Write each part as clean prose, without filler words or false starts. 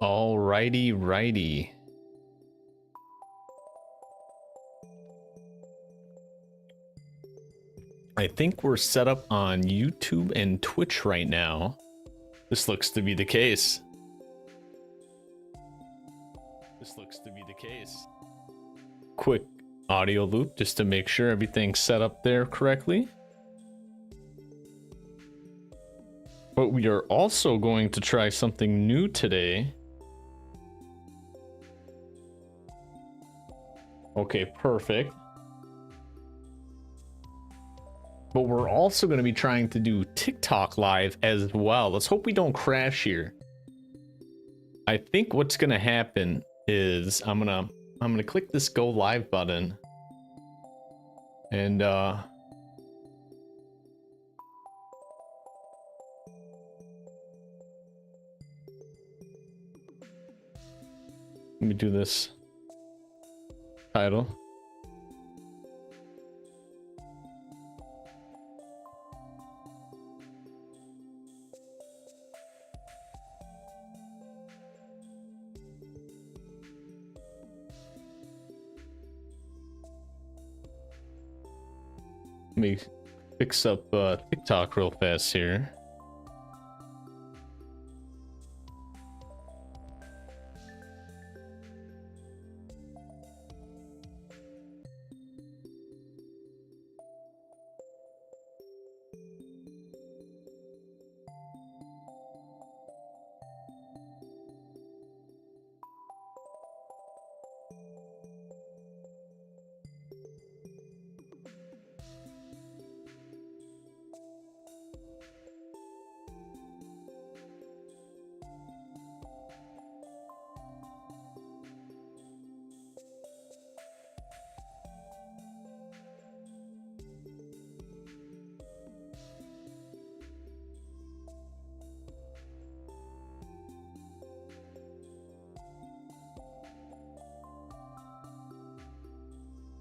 Alrighty, righty. I think we're set up on YouTube and Twitch right now. This looks to be the case. Quick audio loop just to make sure everything's set up there correctly. But we are also going to try something new today. Okay, perfect. But we're also going to be trying to do TikTok live as well. Let's hope we don't crash here. I think what's going to happen is I'm going to click this go live button. And let me do this title. Let me fix up TikTok real fast here.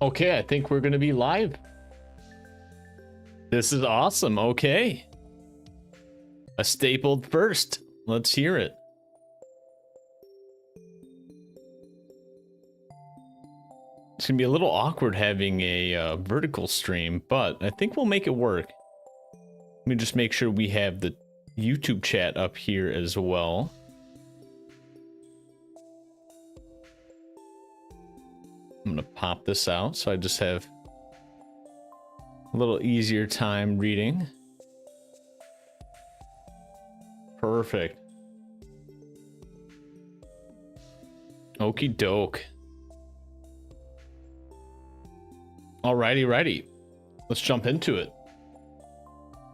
Okay, I think we're going to be live. This is awesome. Okay. A stapled first. Let's hear it. It's going to be a little awkward having a vertical stream, but I think we'll make it work. Let me just make sure we have the YouTube chat up here as well. I'm going to pop this out so I just have a little easier time reading. Perfect. Okie doke. Alrighty, righty. Let's jump into it.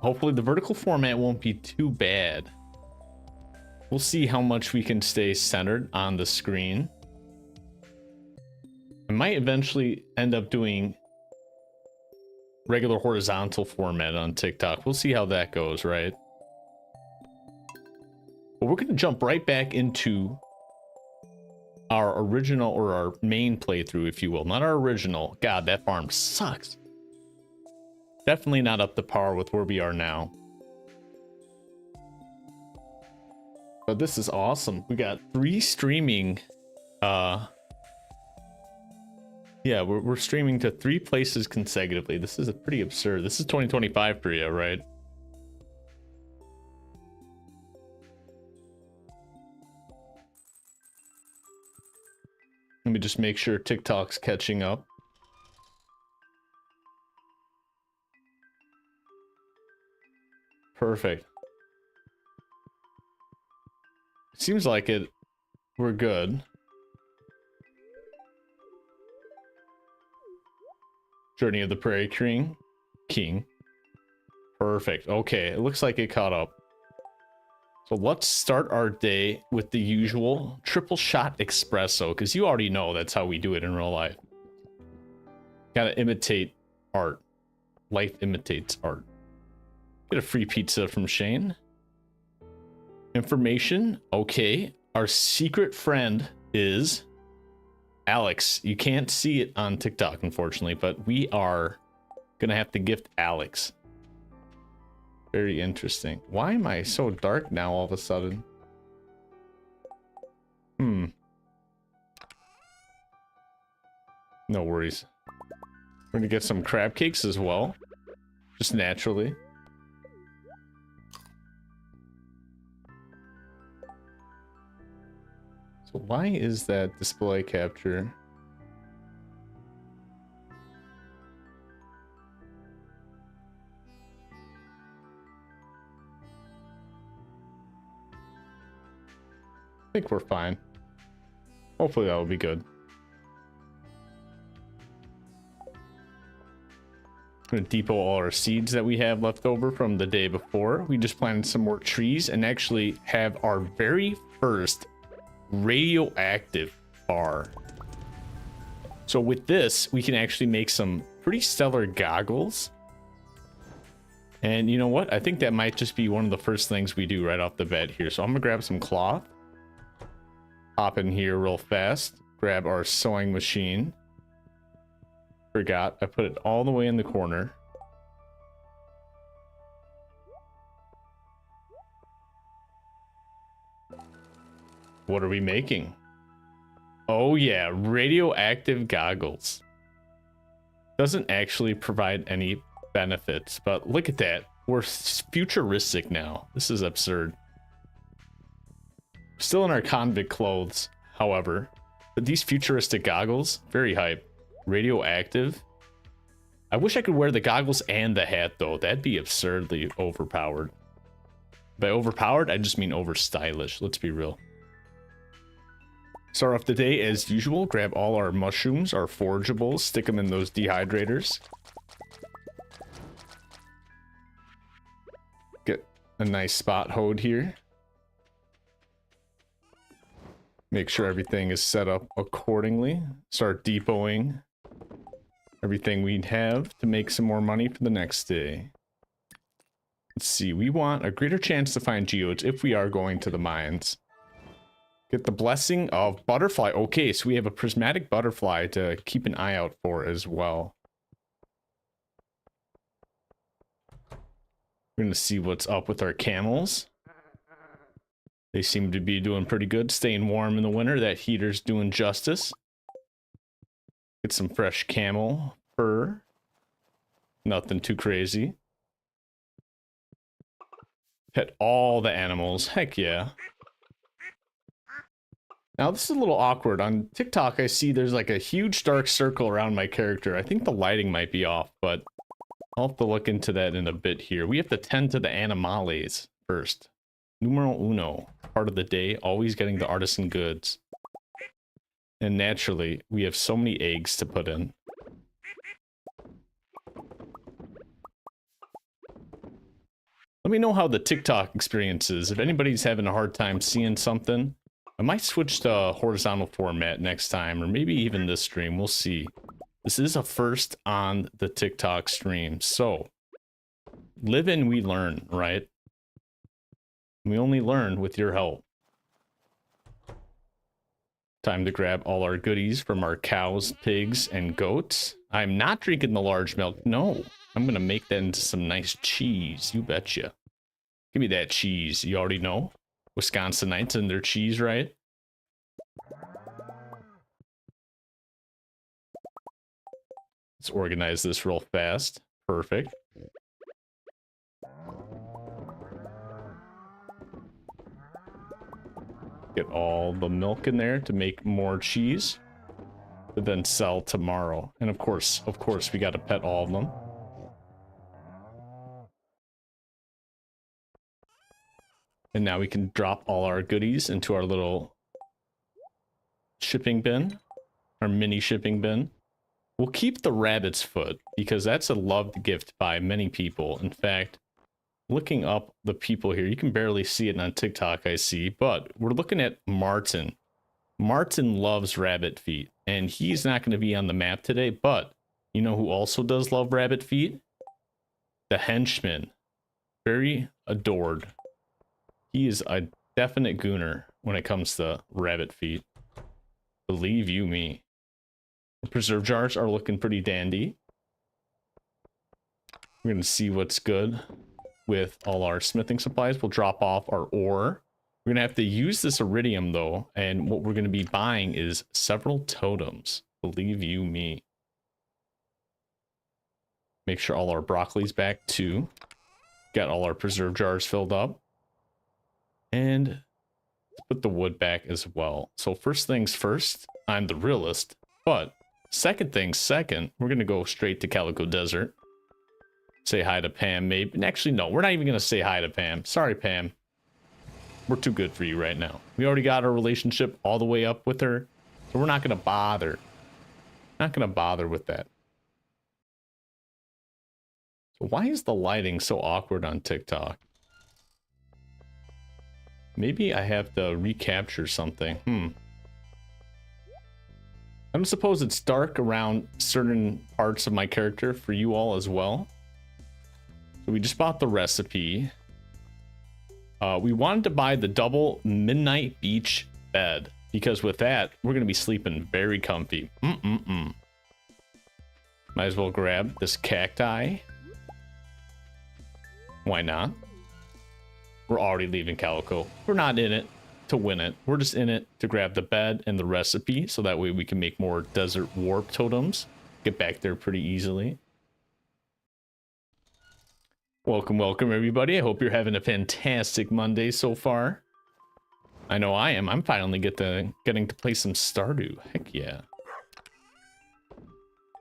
Hopefully the vertical format won't be too bad. We'll see how much we can stay centered on the screen. I might eventually end up doing regular horizontal format on TikTok. We'll see how that goes, right? But we're going to jump right back into our original, or our main playthrough, if you will. Not our original. God, that farm sucks. Definitely not up to par with where we are now. But this is awesome. We got 3 streaming. Yeah, we're streaming to 3 places consecutively. This is pretty absurd. This is 2025 for you, right? Let me just make sure TikTok's catching up. Perfect. Seems like it. We're good. Journey of the Prairie King. Perfect. Okay, it looks like it caught up. So let's start our day with the usual triple shot espresso, because you already know that's how we do it in real life. Gotta imitate art. Life imitates art. Get a free pizza from Shane. Information. Okay. Our secret friend is Alex. You can't see it on TikTok, unfortunately, but we are gonna have to gift Alex. Very interesting. Why am I so dark now all of a sudden? No worries. We're gonna get some crab cakes as well. Just naturally. So why is that display capture? I think we're fine. Hopefully that will be good. I'm gonna depot all our seeds that we have left over from the day before. We just planted some more trees and actually have our very first radioactive bar. So with this, we can actually make some pretty stellar goggles. And you know what? I think that might just be one of the first things we do right off the bat here. So I'm gonna grab some cloth. Hop in here real fast. Grab our sewing machine. Forgot, I put it all the way in the corner. What are we making? Oh yeah, radioactive goggles. Doesn't actually provide any benefits, but look at that. We're futuristic now. This is absurd. Still in our convict clothes, however, but these futuristic goggles, very hype. Radioactive. I wish I could wear the goggles and the hat though. That'd be absurdly overpowered. By overpowered, I just mean over stylish. Let's be real. Start off the day as usual. Grab all our mushrooms, our forageables, stick them in those dehydrators. Get a nice spot hoed here. Make sure everything is set up accordingly. Start depoting everything we have to make some more money for the next day. Let's see, we want a greater chance to find geodes if we are going to the mines. Get the blessing of butterfly. Okay, so we have a prismatic butterfly to keep an eye out for as well. We're gonna see what's up with our camels. They seem to be doing pretty good, staying warm in the winter. That heater's doing justice. Get some fresh camel fur. Nothing too crazy. Pet all the animals. Heck yeah. Now this is a little awkward. On TikTok, I see there's like a huge dark circle around my character. I think the lighting might be off, but I'll have to look into that in a bit here. We have to tend to the animales first. Numero uno. Part of the day, always getting the artisan goods. And naturally, we have so many eggs to put in. Let me know how the TikTok experience is. If anybody's having a hard time seeing something, I might switch to horizontal format next time, or maybe even this stream. We'll see. This is a first on the TikTok stream, so live and we learn, right? We only learn with your help. Time to grab all our goodies from our cows, pigs, and goats. I'm not drinking the large milk. No, I'm gonna make that into some nice cheese. You betcha. Give me that cheese. You already know. Wisconsinites and their cheese, right? Let's organize this real fast. Perfect. Get all the milk in there to make more cheese. To then sell tomorrow. And of course, we got to pet all of them. And now we can drop all our goodies into our little shipping bin. Our mini shipping bin. We'll keep the rabbit's foot because that's a loved gift by many people. In fact, looking up the people here, you can barely see it on TikTok, I see, but we're looking at Martin. Martin loves rabbit feet, and he's not going to be on the map today, but you know who also does love rabbit feet? The henchman. Very adored. He is a definite gooner when it comes to rabbit feet. Believe you me. The preserve jars are looking pretty dandy. We're going to see what's good with all our smithing supplies. We'll drop off our ore. We're going to have to use this iridium though, and what we're going to be buying is several totems. Believe you me. Make sure all our broccoli's back too. Got all our preserve jars filled up. And put the wood back as well. So first things first, I'm the realist. But second things second, we're going to go straight to Calico Desert. Say hi to Pam, maybe. And actually, no, we're not even going to say hi to Pam. Sorry, Pam. We're too good for you right now. We already got our relationship all the way up with her. So we're not going to bother. Not going to bother with that. So why is the lighting so awkward on TikTok? Maybe I have to recapture something. I don't suppose it's dark around certain parts of my character for you all as well. So we just bought the recipe. We wanted to buy the double Midnight Beach bed because with that, we're going to be sleeping very comfy. Might as well grab this cacti. Why not? We're already leaving Calico. We're not in it to win it. We're just in it to grab the bed and the recipe so that way we can make more desert warp totems. Get back there pretty easily. Welcome, welcome everybody. I hope you're having a fantastic Monday so far. I know I am. I'm finally getting to play some Stardew. Heck yeah.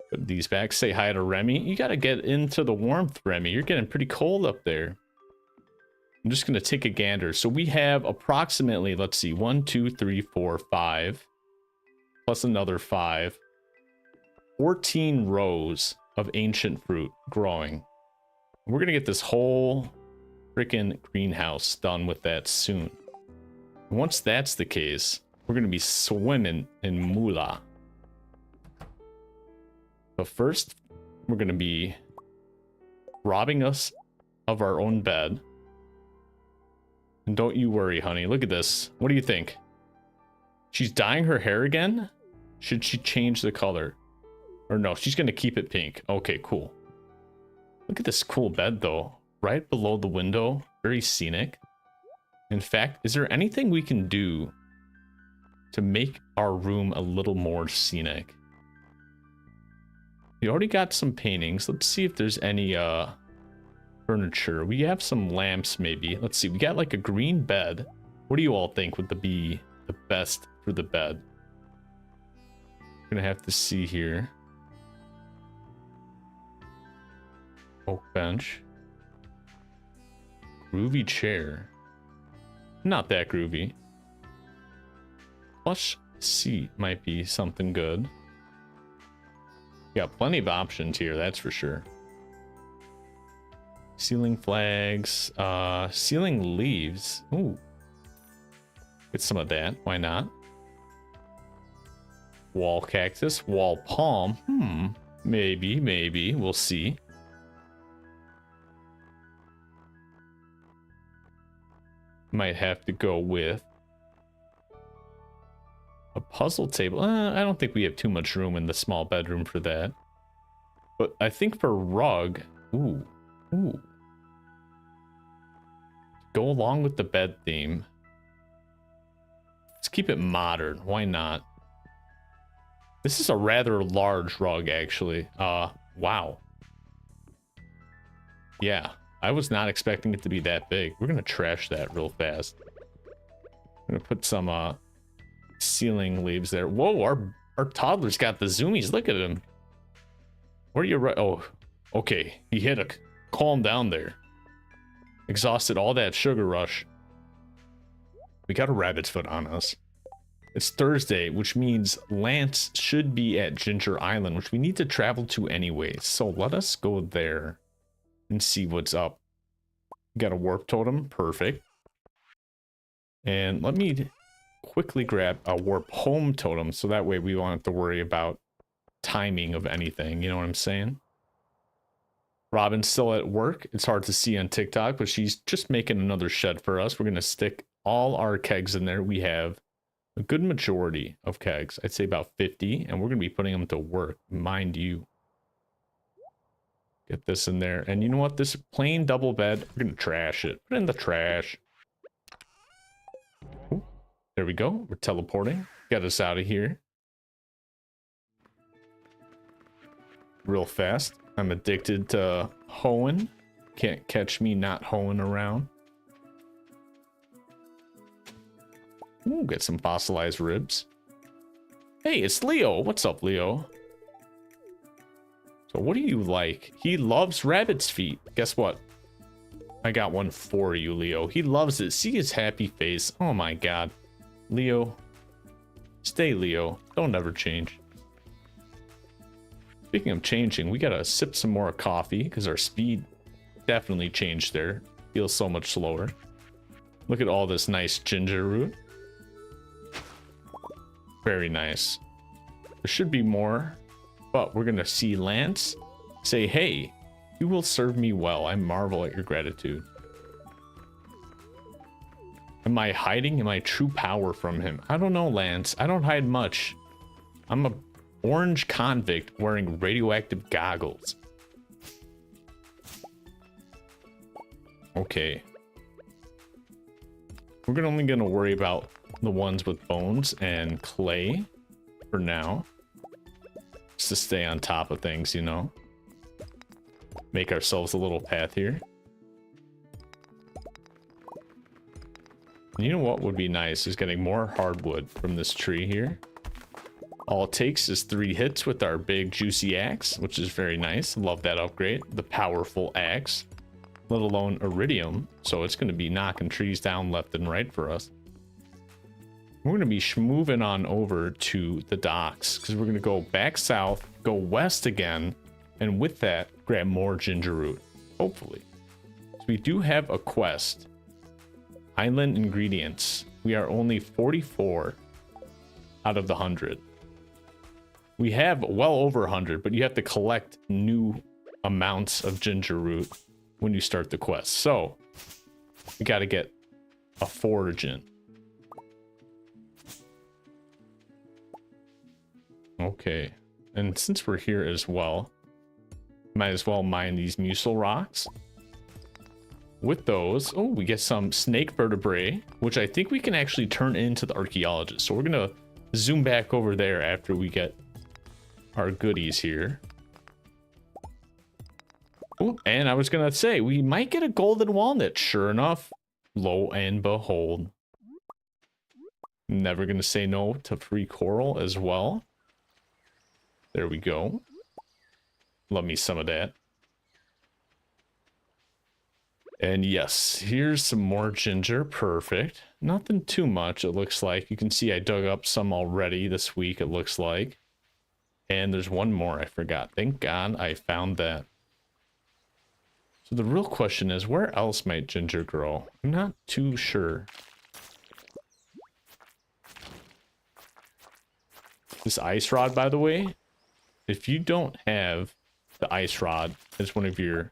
Put these back. Say hi to Remy. You gotta get into the warmth, Remy. You're getting pretty cold up there. I'm just gonna take a gander. So we have approximately, let's see, 1, 2, 3, 4, 5, plus another 5. 14 rows of ancient fruit growing. We're gonna get this whole freaking greenhouse done with that soon. Once that's the case, we're gonna be swimming in moolah. But first, we're gonna be robbing us of our own bed. And don't you worry, honey. Look at this. What do you think? She's dyeing her hair again? Should she change the color? Or no, she's gonna keep it pink. Okay, cool. Look at this cool bed though. Right below the window. Very scenic. In fact, is there anything we can do to make our room a little more scenic? We already got some paintings. Let's see if there's any furniture. We have some lamps maybe. Let's see. We got like a green bed. What do you all think would be the best for the bed? We're gonna have to see here. Oak bench. Groovy chair. Not that groovy. Plush seat might be something good. Got plenty of options here, that's for sure. Ceiling flags, ceiling leaves. Ooh. Get some of that, why not? Wall cactus, wall palm. Maybe, we'll see. Might have to go with a puzzle table. I don't think we have too much room in the small bedroom for that. But I think for rug, ooh. Go along with the bed theme. Let's keep it modern. Why not? This is a rather large rug, actually. Wow. Yeah. I was not expecting it to be that big. We're gonna trash that real fast. I'm gonna put some ceiling leaves there. Whoa, our toddler's got the zoomies. Look at him. Where are you right? Oh, okay. He hit a calm down there. Exhausted all that sugar rush. We got a rabbit's foot on us. It's Thursday, which means Lance should be at Ginger Island, which we need to travel to anyways. So let us go there and see what's up. Got a warp totem, perfect. And let me quickly grab a warp home totem so that way we won't have to worry about timing of anything, you know what I'm saying? Robin's still at work. It's hard to see on TikTok, but she's just making another shed for us. We're gonna stick all our kegs in there. We have a good majority of kegs. I'd say about 50, and we're gonna be putting them to work, mind you. Get this in there. And you know what? This plain double bed, we're going to trash it. Put it in the trash. Ooh, there we go. We're teleporting. Get us out of here. real fast. I'm addicted to hoeing. Can't catch me not hoeing around. Ooh, get some fossilized ribs. Hey, it's Leo. What's up, Leo? So what do you like? He loves rabbit's feet. Guess what? I got one for you, Leo. He loves it. See his happy face. Oh my god. Leo. Stay, Leo. Don't ever change. Speaking of changing, we gotta sip some more coffee because our speed definitely changed there. Feels so much slower. Look at all this nice ginger root. Very nice. There should be more, but we're gonna see Lance say, hey, you will serve me well. I marvel at your gratitude. Am I hiding my true power from him? I don't know, Lance. I don't hide much. I'm a orange convict wearing radioactive goggles. Okay. We're only gonna worry about the ones with bones and clay for now. Just to stay on top of things, you know. Make ourselves a little path here. You know what would be nice is getting more hardwood from this tree here. All it takes is 3 hits with our big juicy axe, which is very nice. Love that upgrade. The powerful axe, let alone iridium. So it's going to be knocking trees down left and right for us. We're going to be moving on over to the docks because we're going to go back south, go west again, and with that, grab more ginger root, hopefully. So we do have a quest. Island ingredients. We are only 44 out of the 100. We have well over 100, but you have to collect new amounts of ginger root when you start the quest. So we got to get a forage in. Okay, and since we're here as well, might as well mine these mussel rocks. With those, oh, we get some snake vertebrae, which I think we can actually turn into the archaeologist. So we're gonna zoom back over there after we get our goodies here. Oh, and I was gonna say, we might get a golden walnut. Sure enough, lo and behold. Never gonna say no to free coral as well. There we go. Love me some of that. And yes, here's some more ginger. Perfect. Nothing too much, it looks like. You can see I dug up some already this week, it looks like. And there's one more I forgot. Thank God I found that. So the real question is, where else might ginger grow? I'm not too sure. This ice rod, by the way, if you don't have the ice rod as one of your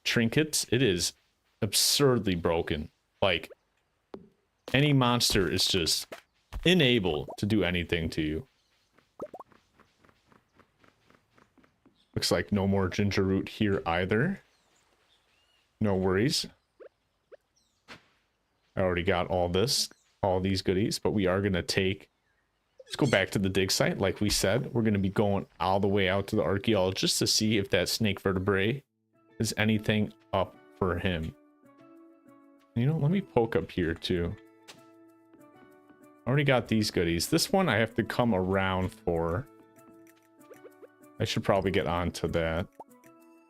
trinkets, it is absurdly broken. Like, any monster is just unable to do anything to you. Looks like no more ginger root here either. No worries. I already got all these goodies, but we are gonna take, let's go back to the dig site. Like we said, we're gonna be going all the way out to the archaeologist to see if that snake vertebrae is anything up for him. You know, let me poke up here too. Already got these goodies. This one I have to come around for. I should probably get onto that.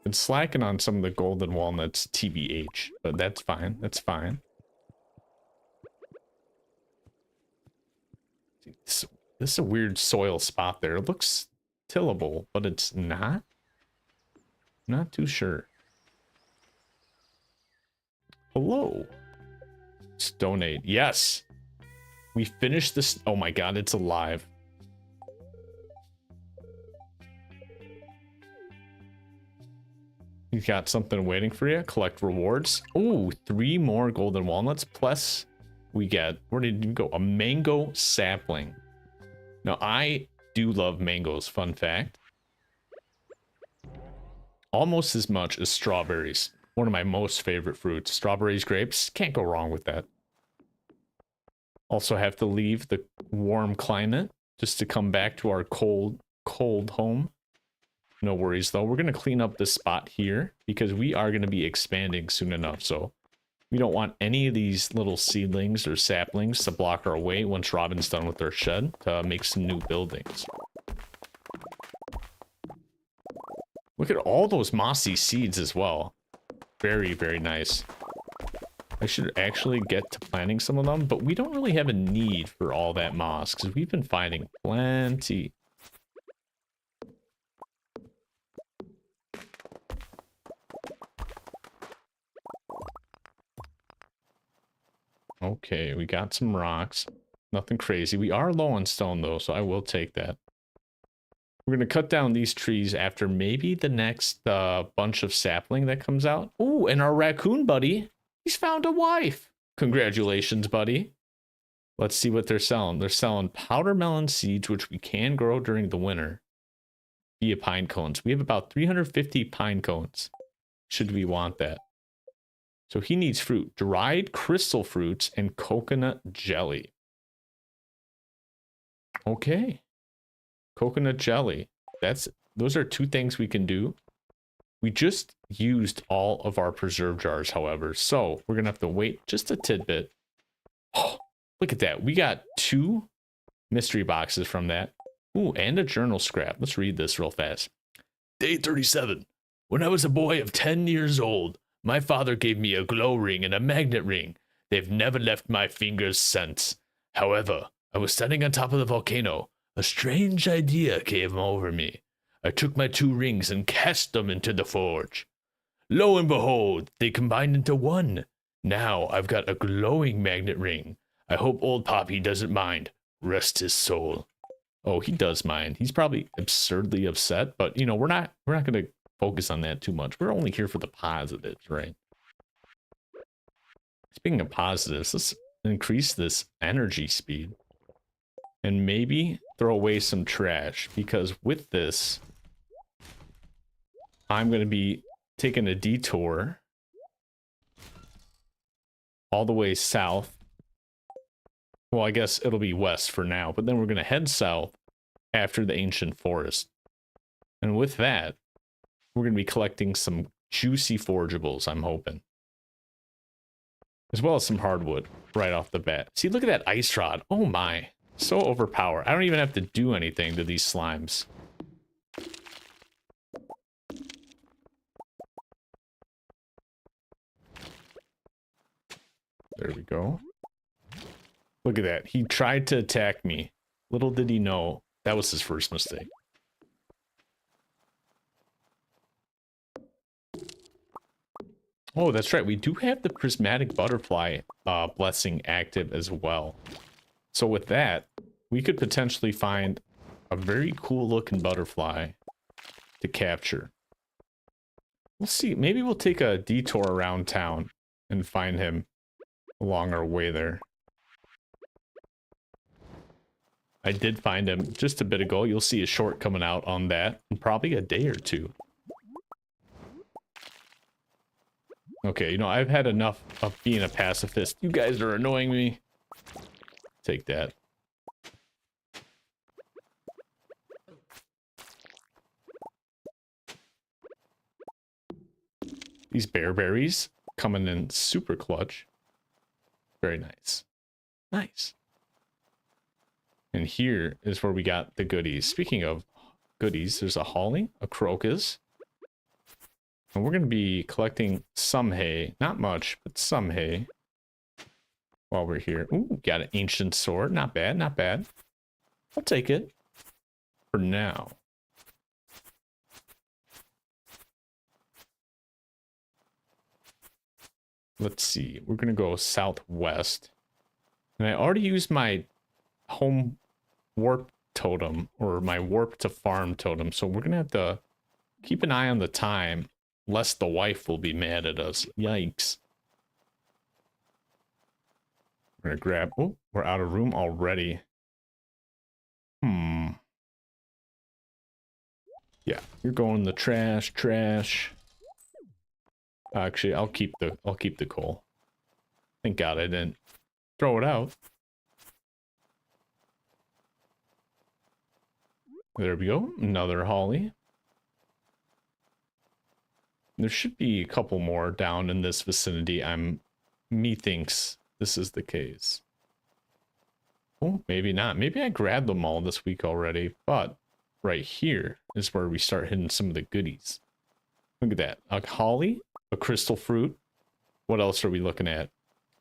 Been slacking on some of the golden walnuts, TBH, but that's fine. That's fine. This is a weird soil spot there. It looks tillable, but it's not. Not too sure. Hello. Let's donate. Yes. We finished this. Oh my god, it's alive. You got something waiting for you. Collect rewards. Oh, 3 more golden walnuts. Plus, we get, where did you go? A mango sapling. Now, I do love mangoes, fun fact. Almost as much as strawberries. One of my most favorite fruits. Strawberries, grapes, can't go wrong with that. Also have to leave the warm climate just to come back to our cold home. No worries, though. We're going to clean up this spot here because we are going to be expanding soon enough. So we don't want any of these little seedlings or saplings to block our way once Robin's done with their shed to make some new buildings. Look at all those mossy seeds as well. Very, very nice. I should actually get to planting some of them, but we don't really have a need for all that moss because we've been finding plenty. Okay, we got some rocks. Nothing crazy. We are low on stone though, so I will take that. We're going to cut down these trees after maybe the next bunch of sapling that comes out. Oh, and our raccoon buddy, he's found a wife. Congratulations, buddy. Let's see what they're selling. They're selling powder melon seeds, which we can grow during the winter via pine cones. We have about 350 pine cones, should we want that. So he needs fruit, dried crystal fruits, and coconut jelly. Okay. Coconut jelly. Those are two things we can do. We just used all of our preserve jars, however, so we're gonna have to wait just a tidbit. Oh, look at that. We got 2 mystery boxes from that. Ooh, and a journal scrap. Let's read this real fast. Day 37. When I was a boy of 10 years old, my father gave me a glow ring and a magnet ring. They've never left my fingers since. However, I was standing on top of the volcano. A strange idea came over me. I took my 2 rings and cast them into the forge. Lo and behold, they combined into one. Now I've got a glowing magnet ring. I hope old Poppy doesn't mind. Rest his soul. Oh, he does mind. He's probably absurdly upset, but you know, we're not going to focus on that too much. We're only here for the positives, right? Speaking of positives, let's increase this energy speed. And maybe throw away some trash, because with this, I'm going to be taking a detour all the way south. Well, I guess it'll be west for now, but then we're going to head south after the ancient forest. And with that, we're going to be collecting some juicy forageables, I'm hoping. As well as some hardwood right off the bat. See, look at that ice rod. Oh my. So overpowered. I don't even have to do anything to these slimes. There we go. Look at that. He tried to attack me. Little did he know that was his first mistake. Oh, that's right. We do have the prismatic butterfly blessing active as well. So with that, we could potentially find a very cool looking butterfly to capture. We'll see. Maybe we'll take a detour around town and find him along our way there. I did find him just a bit ago. You'll see a short coming out on that in probably a day or two. Okay, you know, I've had enough of being a pacifist. You guys are annoying me. Take that. These bearberries coming in super clutch. Very nice. Nice. And here is where we got the goodies. Speaking of goodies, there's a holly, a crocus. And we're going to be collecting some hay. Not much, but some hay. While we're here. Ooh, got an ancient sword. Not bad, not bad. I'll take it. For now. Let's see. We're going to go southwest. And I already used my home warp totem. Or my warp to farm totem. So we're going to have to keep an eye on the time. Lest the wife will be mad at us. Yikes. We're gonna grab... Oh, we're out of room already. Yeah, you're going in the trash, trash. Actually, I'll keep the coal. Thank God I didn't throw it out. There we go. Another holly. There should be a couple more down in this vicinity. Methinks this is the case. Oh, maybe not. Maybe I grabbed them all this week already, but right here is where we start hitting some of the goodies. Look at that. A holly, a crystal fruit. What else are we looking at?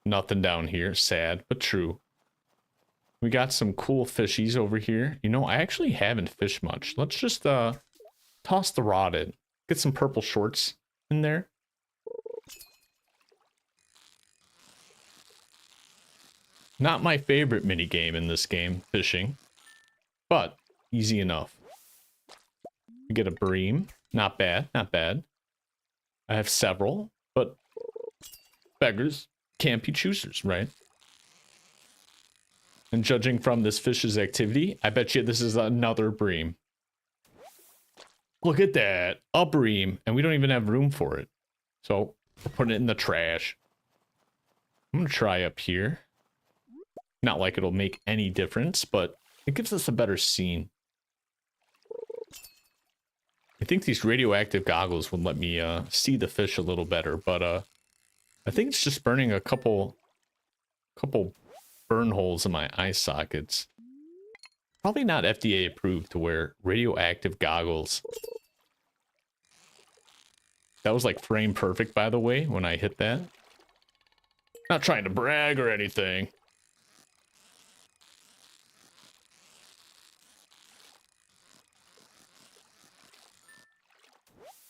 Nothing down here. Sad, but true. We got some cool fishies over here. You know, I actually haven't fished much. Let's just toss the rod in. Get some purple shorts in there. Not my favorite mini game in this game, fishing, but easy enough. We get a bream. Not bad, not bad. I have several, but beggars can't be choosers, right? And judging from this fish's activity, I bet you this is another bream. Look at that, a bream, and we don't even have room for it. So we're putting it in the trash. I'm gonna try up here. Not like it'll make any difference, but it gives us a better scene. I think these radioactive goggles would let me see the fish a little better, but I think it's just burning a couple burn holes in my eye sockets. Probably not FDA approved to wear radioactive goggles. That was like frame perfect, by the way, when I hit that. Not trying to brag or anything.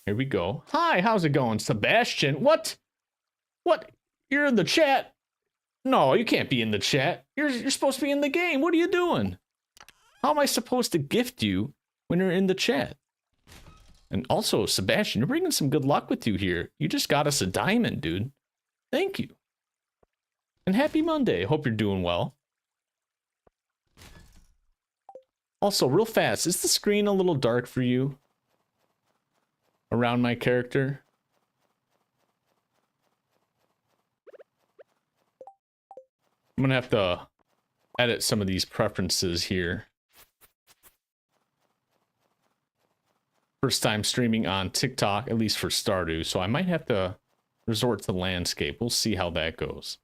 Here we go. Hi, how's it going, Sebastian? What? What? You're in the chat? No, you can't be in the chat. You're supposed to be in the game. What are you doing? How am I supposed to gift you when you're in the chat? And also, Sebastian, you're bringing some good luck with you here. You just got us a diamond, dude. Thank you. And happy Monday. Hope you're doing well. Also, real fast, is the screen a little dark for you? Around my character? I'm gonna have to edit some of these preferences here. First time streaming on TikTok, at least for Stardew, so I might have to resort to landscape. We'll see how that goes.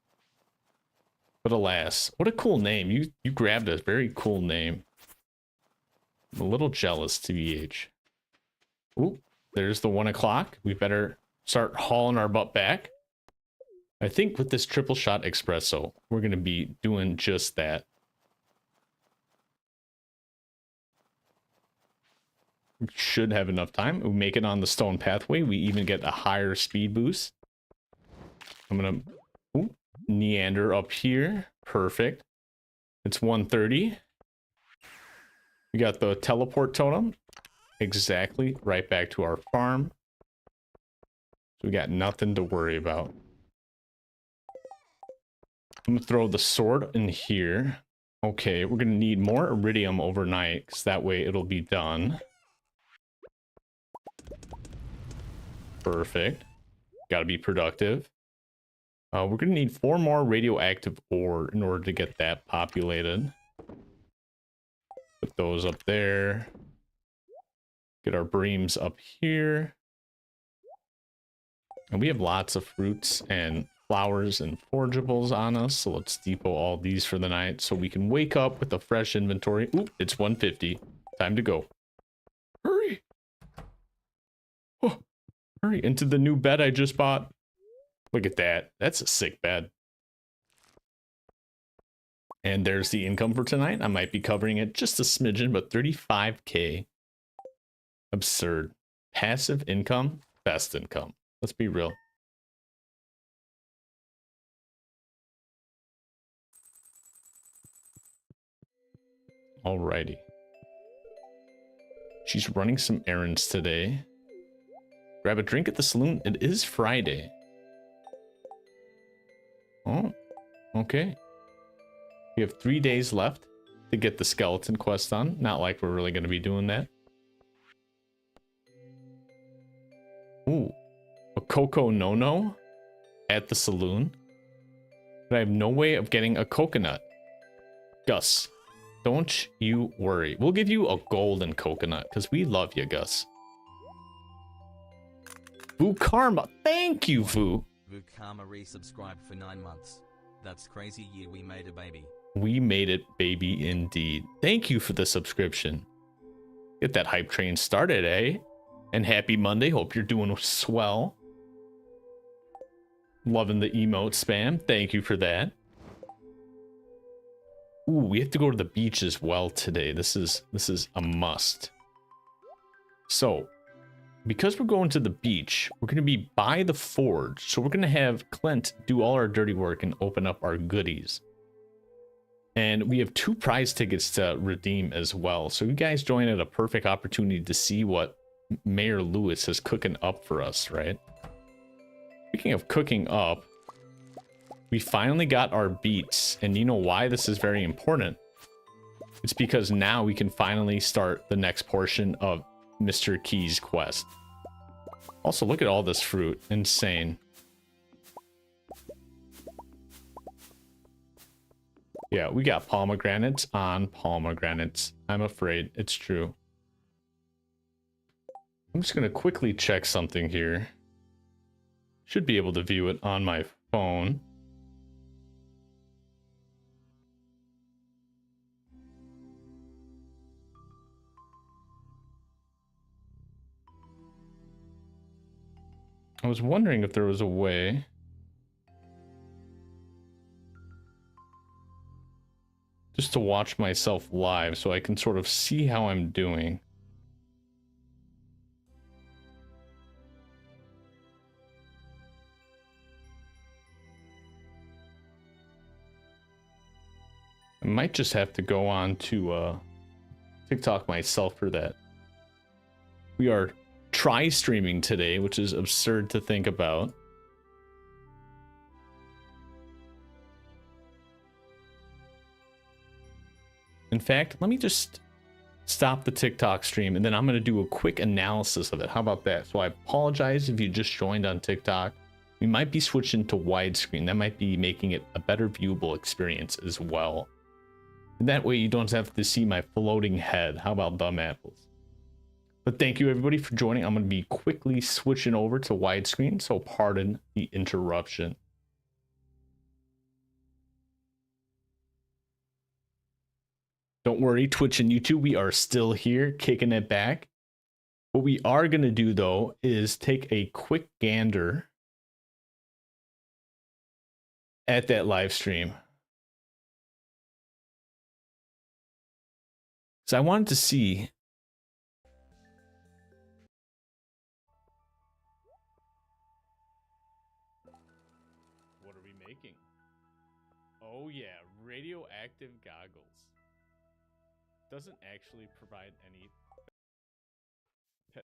But alas, what a cool name. You grabbed a very cool name. I'm a little jealous, TBH. Ooh, there's the 1 o'clock. We better start hauling our butt back. I think with this triple shot espresso, we're going to be doing just that. We should have enough time. We make it on the stone pathway. We even get a higher speed boost. I'm going to neander up here. Perfect. It's 1:30. We got the teleport totem. Exactly. Right back to our farm. So we got nothing to worry about. I'm gonna throw the sword in here. Okay, we're gonna need more iridium overnight, because that way it'll be done. Perfect. Gotta be productive. We're gonna need 4 more radioactive ore in order to get that populated. Put those up there. Get our breams up here. And we have lots of fruits and flowers and forageables on us, so let's depot all these for the night so we can wake up with a fresh inventory. Oop, it's 1:50. Time to go. Hurry! Oh, hurry into the new bed I just bought. Look at that. That's a sick bed. And there's the income for tonight. I might be covering it just a smidgen, but 35K. Absurd. Passive income, best income. Let's be real. Alrighty. She's running some errands today. Grab a drink at the saloon. It is Friday. Oh, okay. We have 3 days left to get the skeleton quest done. Not like we're really going to be doing that. Ooh, a Coco No-No at the saloon. But I have no way of getting a coconut. Gus, don't you worry. We'll give you a golden coconut because we love you, Gus. Vu Karma. Thank you, Vu. Vu Karma resubscribed for 9 months. That's crazy year we made a baby. We made it, baby, indeed. Thank you for the subscription. Get that hype train started, eh? And happy Monday. Hope you're doing swell. Loving the emote spam. Thank you for that. Ooh, we have to go to the beach as well today. This is a must. So, because we're going to the beach, we're going to be by the forge. So we're going to have Clint do all our dirty work and open up our goodies. And we have 2 prize tickets to redeem as well. So you guys join at a perfect opportunity to see what Mayor Lewis is cooking up for us, right? Speaking of cooking up, we finally got our beets. And you know why this is very important? It's because now we can finally start the next portion of Mr. Key's quest. Also, look at all this fruit. Insane. Yeah, we got pomegranates on pomegranates. I'm afraid it's true. I'm just going to quickly check something here. Should be able to view it on my phone. I was wondering if there was a way just to watch myself live so I can sort of see how I'm doing. I might just have to go on to TikTok myself for that. We are streaming today, which is absurd to think about. In fact, let me just stop the TikTok stream and then I'm going to do a quick analysis of it. How about that? So I apologize if you just joined on TikTok. We might be switching to widescreen. That might be making it a better viewable experience as well. And that way you don't have to see my floating head. How about dumb apples? But thank you everybody for joining. I'm going to be quickly switching over to widescreen, so pardon the interruption. Don't worry, Twitch and YouTube, we are still here, kicking it back. What we are going to do, though, is take a quick gander at that live stream. So I wanted to see... What are we making? Oh yeah, radioactive goggles. Doesn't actually provide any pet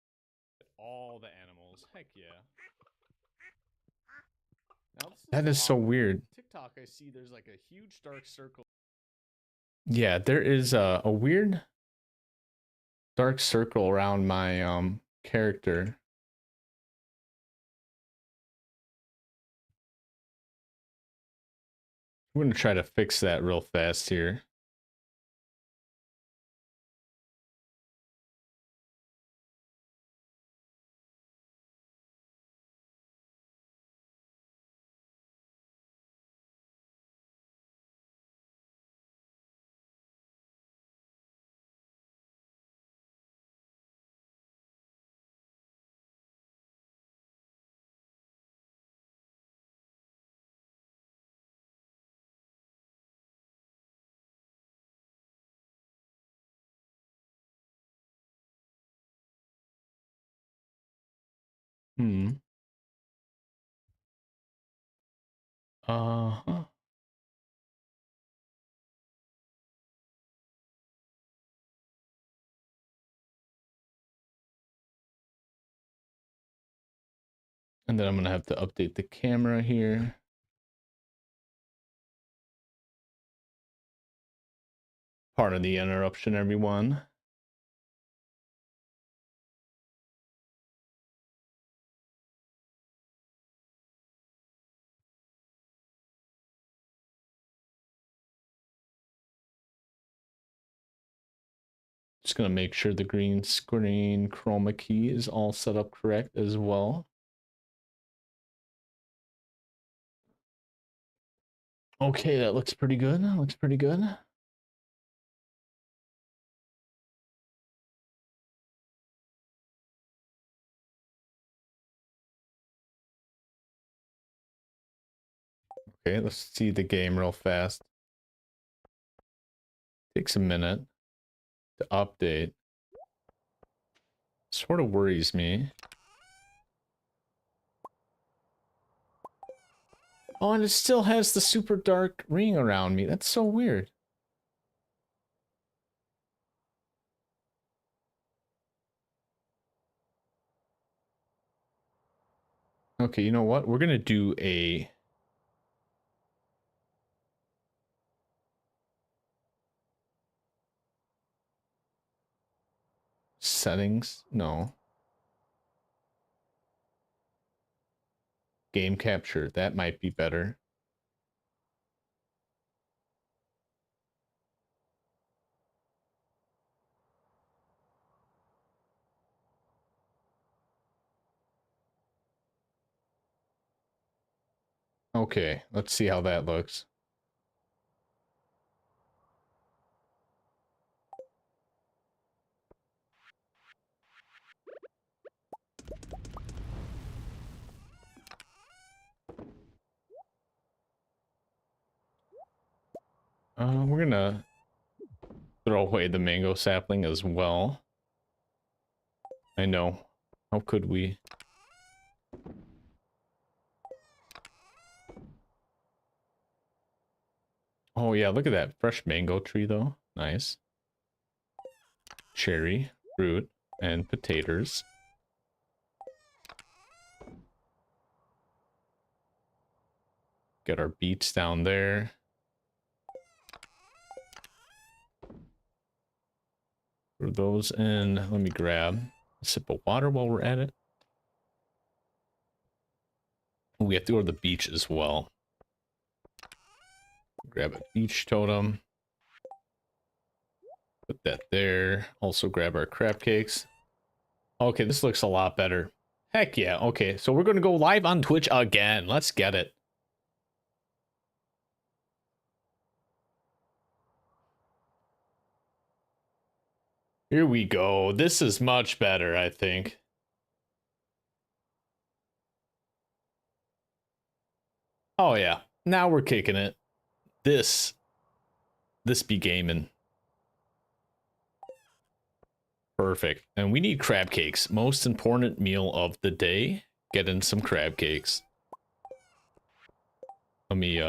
all the animals. Heck yeah. Now, that is so weird. TikTok, I see there's like a huge dark circle. Yeah, there is a weird dark circle around my character. I'm gonna try to fix that real fast here. Uh-huh. And then I'm gonna have to update the camera here. Pardon the interruption, everyone. Just gonna make sure the green screen chroma key is all set up correct as well. Okay, that looks pretty good. That looks pretty good. Okay, let's see the game real fast. Takes a minute to update. Sort of worries me. Oh, and it still has the super dark ring around me. That's so weird. Okay, you know what? We're gonna do a settings. No. Game capture. That might be better. Okay, let's see how that looks. We're gonna throw away the mango sapling as well. I know. How could we? Oh yeah, look at that fresh mango tree though. Nice. Cherry, fruit, and potatoes. Get our beets down there. Throw those in. Let me grab a sip of water while we're at it. We have to go to the beach as well. Grab a beach totem. Put that there. Also grab our crab cakes. Okay, this looks a lot better. Heck yeah. Okay, so we're going to go live on Twitch again. Let's get it. Here we go. This is much better, I think. Oh yeah. Now we're kicking it. This be gaming. Perfect. And we need crab cakes. Most important meal of the day. Get in some crab cakes. Let me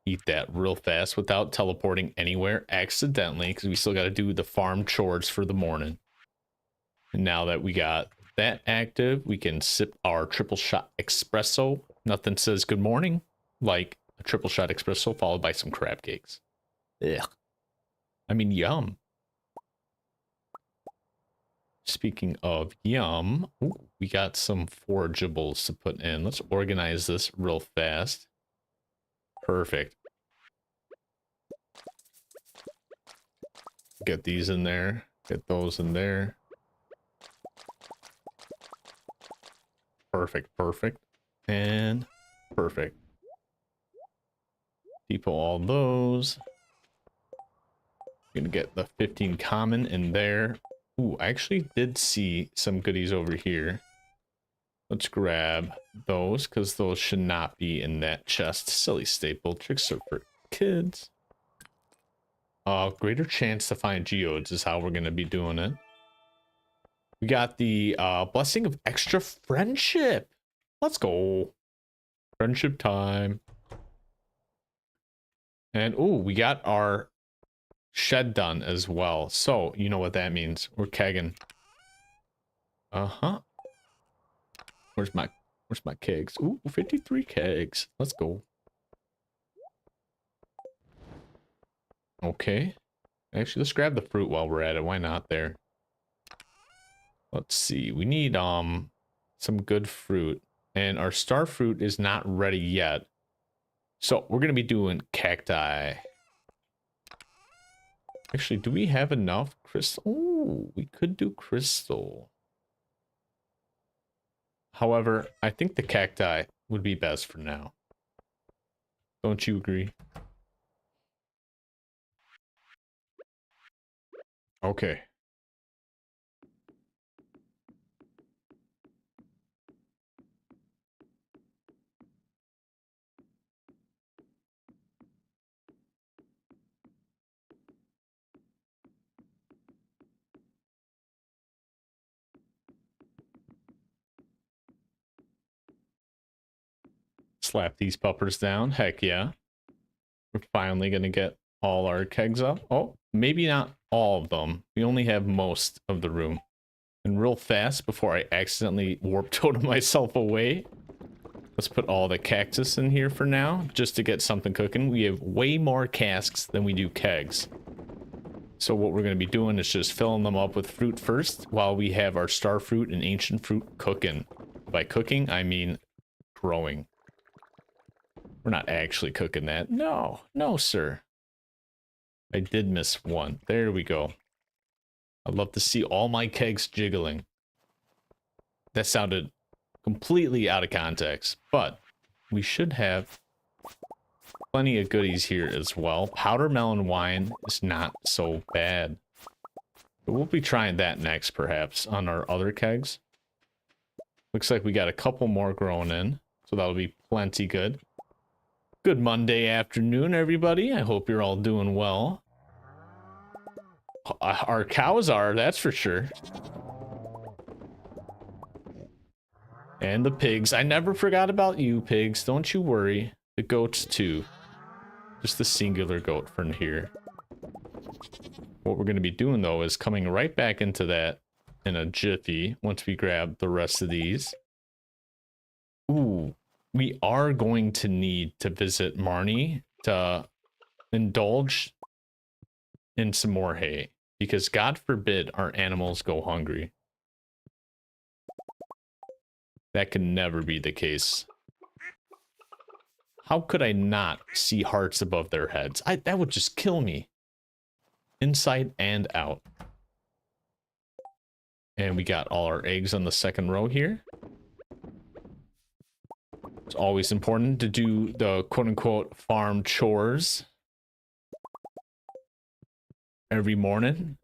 eat that real fast without teleporting anywhere accidentally, because we still got to do the farm chores for the morning. And now that we got that active, we can sip our triple shot espresso. Nothing says good morning like a triple shot espresso followed by some crab cakes. Ugh. I mean, yum. Speaking of yum, ooh, we got some forageables to put in. Let's organize this real fast. Perfect. Get these in there. Get those in there. Perfect, perfect. And perfect. Depot all those. Gonna get the 15 common in there. Ooh, I actually did see some goodies over here. Let's grab those, because those should not be in that chest. Silly staple. Tricks are for kids. Greater chance to find geodes is how we're gonna be doing it. We got the blessing of extra friendship. Let's go. Friendship time. And oh, we got our shed done as well. So you know what that means. We're kegging. Uh-huh. Where's my kegs? Ooh, 53 kegs. Let's go. Okay. Actually, let's grab the fruit while we're at it. Why not there? Let's see. We need some good fruit. And our star fruit is not ready yet. So we're gonna be doing cacti. Actually, do we have enough crystal? Oh, we could do crystal. However, I think the cacti would be best for now. Don't you agree? Okay. Slap these puppers down. Heck yeah. We're finally going to get all our kegs up. Oh, maybe not all of them. We only have most of the room. And real fast before I accidentally warp totem myself away. Let's put all the cactus in here for now, just to get something cooking. We have way more casks than we do kegs. So what we're going to be doing is just filling them up with fruit first, while we have our star fruit and ancient fruit cooking. By cooking, I mean growing. We're not actually cooking that. No, no, sir. I did miss one. There we go. I'd love to see all my kegs jiggling. That sounded completely out of context, but we should have plenty of goodies here as well. Powder melon wine is not so bad. But we'll be trying that next, perhaps, on our other kegs. Looks like we got a couple more growing in, so that'll be plenty good. Good Monday afternoon, everybody. I hope you're all doing well. Our cows are, that's for sure. And the pigs. I never forgot about you, pigs. Don't you worry. The goats, too. Just the singular goat from here. What we're going to be doing, though, is coming right back into that in a jiffy once we grab the rest of these. Ooh. We are going to need to visit Marnie to indulge in some more hay. Because God forbid our animals go hungry. That can never be the case. How could I not see hearts above their heads? That would just kill me. Inside and out. And we got all our eggs on the second row here. It's always important to do the quote-unquote farm chores every morning.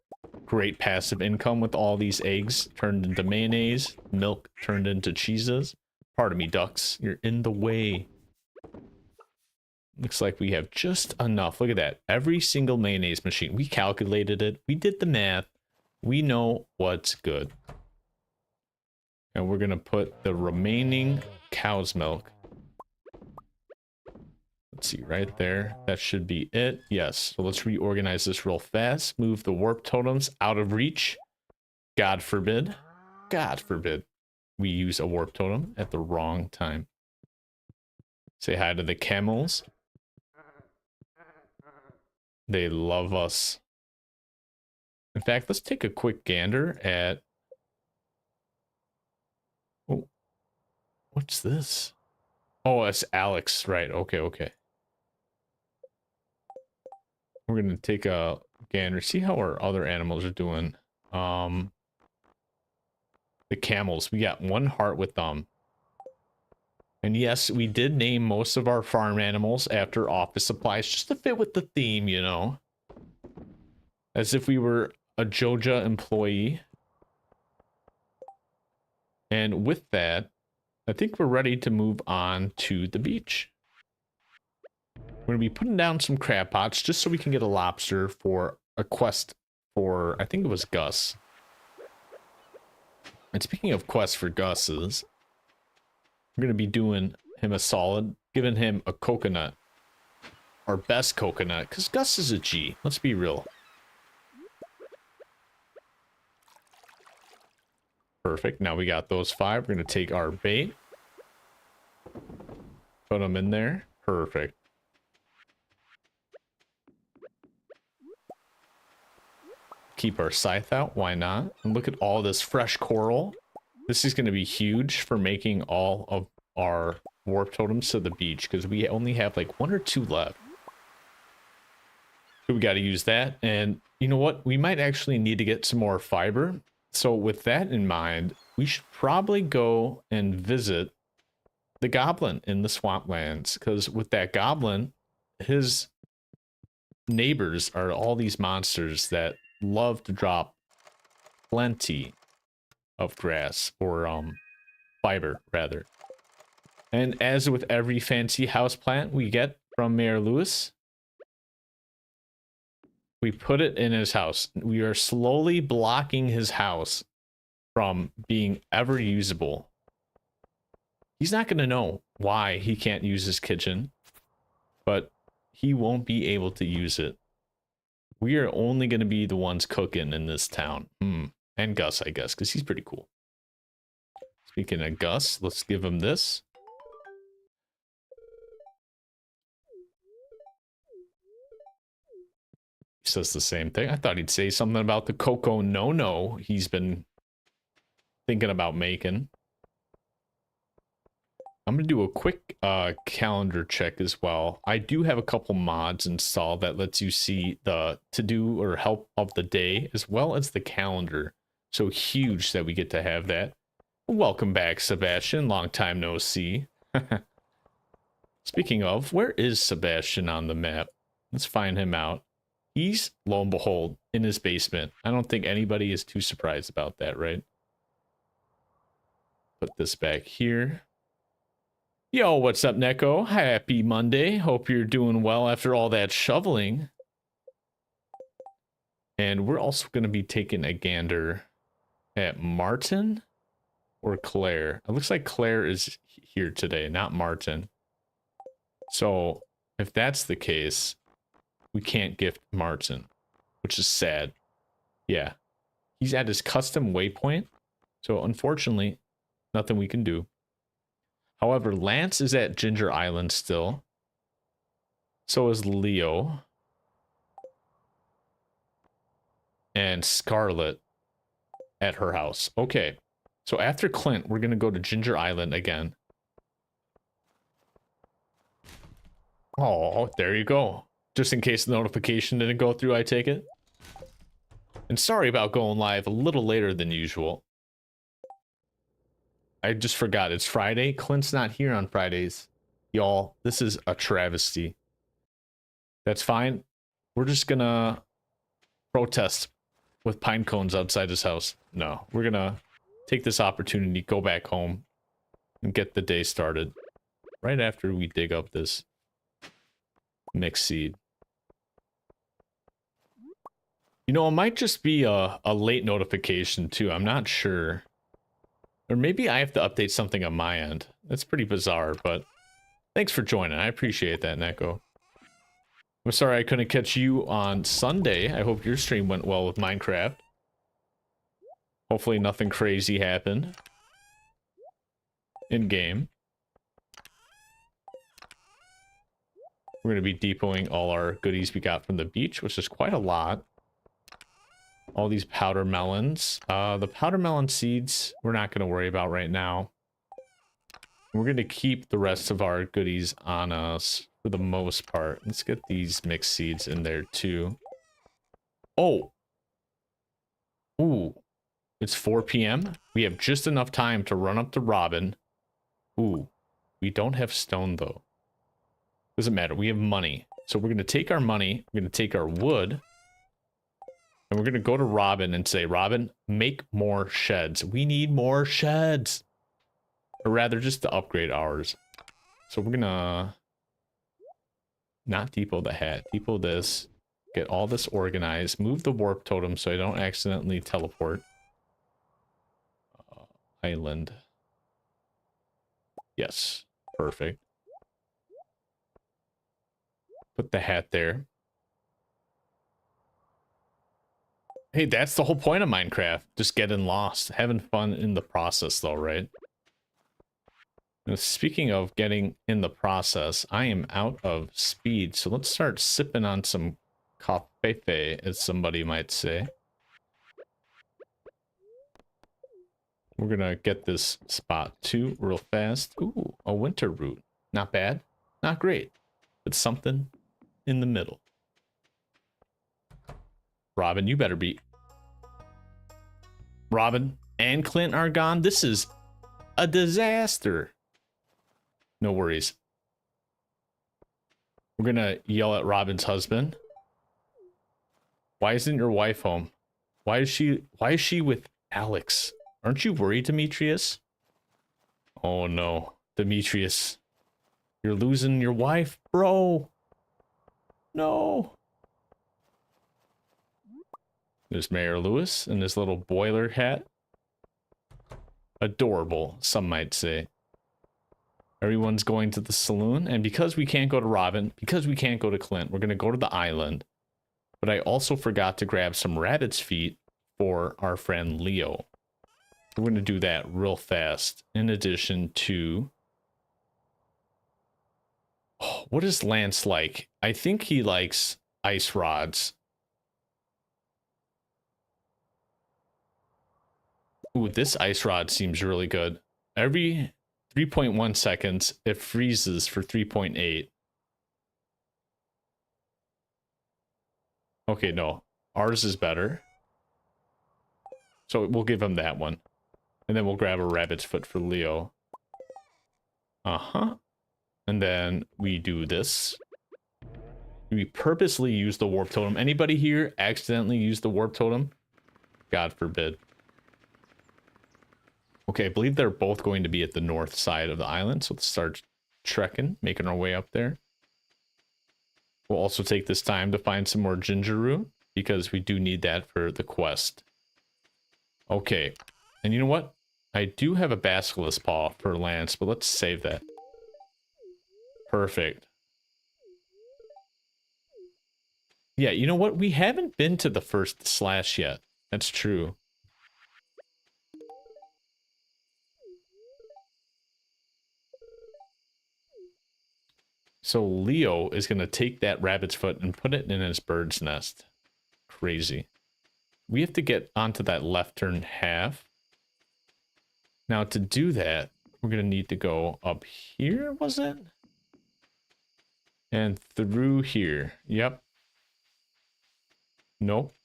Great passive income with all these eggs turned into mayonnaise, milk turned into cheeses. Pardon me, ducks. You're in the way. Looks like we have just enough. Look at that. Every single mayonnaise machine. We calculated it. We did the math. We know what's good. And we're going to put the remaining cow's milk. Let's see, right there. That should be it. Yes. So let's reorganize this real fast. Move the warp totems out of reach. God forbid. God forbid we use a warp totem at the wrong time. Say hi to the camels. They love us. In fact, let's take a quick gander at... Oh, what's this? Oh, it's Alex. Right. Okay, okay. We're going to take a gander, see how our other animals are doing. The camels, we got one heart with them. And yes, we did name most of our farm animals after office supplies, just to fit with the theme, you know. As if we were a Joja employee. And with that, I think we're ready to move on to the beach. We're going to be putting down some crab pots just so we can get a lobster for a quest for, I think it was Gus. And speaking of quests for Gus's, we're going to be doing him a solid, giving him a coconut. Our best coconut, because Gus is a G. Let's be real. Perfect. Now we got those 5. We're going to take our bait. Put them in there. Perfect. Keep our scythe out. Why not? And look at all this fresh coral. This is going to be huge for making all of our warp totems to the beach, because we only have like 1 or 2 left. So we got to use that. And you know what? We might actually need to get some more fiber. So with that in mind, we should probably go and visit the goblin in the swamplands, because with that goblin, his neighbors are all these monsters that love to drop plenty of grass or fiber rather. And as with every fancy house plant we get from Mayor Lewis, we put it in his house. We are slowly blocking his house from being ever usable. He's not going to know why he can't use his kitchen, but he won't be able to use it. We are only going to be the ones cooking in this town. And Gus, I guess, because he's pretty cool. Speaking of Gus, let's give him this. He says the same thing. I thought he'd say something about the Coco No-No he's been thinking about making. I'm going to do a quick calendar check as well. I do have a couple mods installed that lets you see the to-do or help of the day as well as the calendar. So huge that we get to have that. Welcome back, Sebastian. Long time no see. Speaking of, where is Sebastian on the map? Let's find him out. He's, lo and behold, in his basement. I don't think anybody is too surprised about that, right? Put this back here. Yo, what's up, Neko? Happy Monday. Hope you're doing well after all that shoveling. And we're also going to be taking a gander at Martin or Claire. It looks like Claire is here today, not Martin. So if that's the case, we can't gift Martin, which is sad. Yeah, he's at his custom waypoint. So unfortunately, nothing we can do. However, Lance is at Ginger Island still. So is Leo. And Scarlet at her house. Okay. So after Clint, we're going to go to Ginger Island again. Oh, there you go. Just in case the notification didn't go through, I take it. And sorry about going live a little later than usual. I just forgot it's Friday. Clint's not here on Fridays. Y'all, this is a travesty. That's fine. We're just gonna protest with pine cones outside his house. No, we're gonna take this opportunity, go back home, and get the day started. Right after we dig up this mixed seed. You know, it might just be a late notification too. I'm not sure. Or maybe I have to update something on my end. That's pretty bizarre, but thanks for joining. I appreciate that, Neko. I'm sorry I couldn't catch you on Sunday. I hope your stream went well with Minecraft. Hopefully nothing crazy happened in-game. We're going to be depoting all our goodies we got from the beach, which is quite a lot. All these powder melons. The powder melon seeds, we're not going to worry about right now. We're going to keep the rest of our goodies on us for the most part. Let's get these mixed seeds in there too. Oh. Ooh. It's 4 p.m. We have just enough time to run up to Robin. Ooh. We don't have stone though. Doesn't matter. We have money. So we're going to take our money. We're going to take our wood. And we're going to go to Robin and say, Robin, make more sheds. We need more sheds. Or rather, just to upgrade ours. So we're going to not depot the hat. Depot this. Get all this organized. Move the warp totem so I don't accidentally teleport. Island. Yes. Perfect. Put the hat there. Hey, that's the whole point of Minecraft. Just getting lost. Having fun in the process, though, right? Now, speaking of getting in the process, I am out of speed. So let's start sipping on some coffee, as somebody might say. We're going to get this spot, too, real fast. Ooh, a winter root. Not bad. Not great. But something in the middle. Robin, you better be... Robin and Clint are gone. This is a disaster. No worries. We're gonna yell at Robin's husband. Why isn't your wife home? Why is she with Alex? Aren't you worried, Demetrius? Oh no, Demetrius. You're losing your wife, bro. No. There's Mayor Lewis in his little boiler hat. Adorable, some might say. Everyone's going to the saloon, and because we can't go to Robin, because we can't go to Clint, we're going to go to the island. But I also forgot to grab some rabbit's feet for our friend Leo. We're going to do that real fast. In addition to... Oh, what is Lance like? I think he likes ice rods. Ooh, this ice rod seems really good. Every 3.1 seconds, it freezes for 3.8. Okay, no. Ours is better. So we'll give him that one. And then we'll grab a rabbit's foot for Leo. Uh-huh. And then we do this. We purposely use the warp totem. Anybody here accidentally use the warp totem? God forbid. Okay, I believe they're both going to be at the north side of the island. So let's start trekking, making our way up there. We'll also take this time to find some more ginger root, because we do need that for the quest. Okay, and you know what? I do have a basilisk paw for Lance, but let's save that. Perfect. Yeah, you know what? We haven't been to the first slash yet. That's true. So Leo is going to take that rabbit's foot and put it in his bird's nest. Crazy. We have to get onto that left turn half. Now to do that, we're going to need to go up here, was it? And through here. Yep. Nope.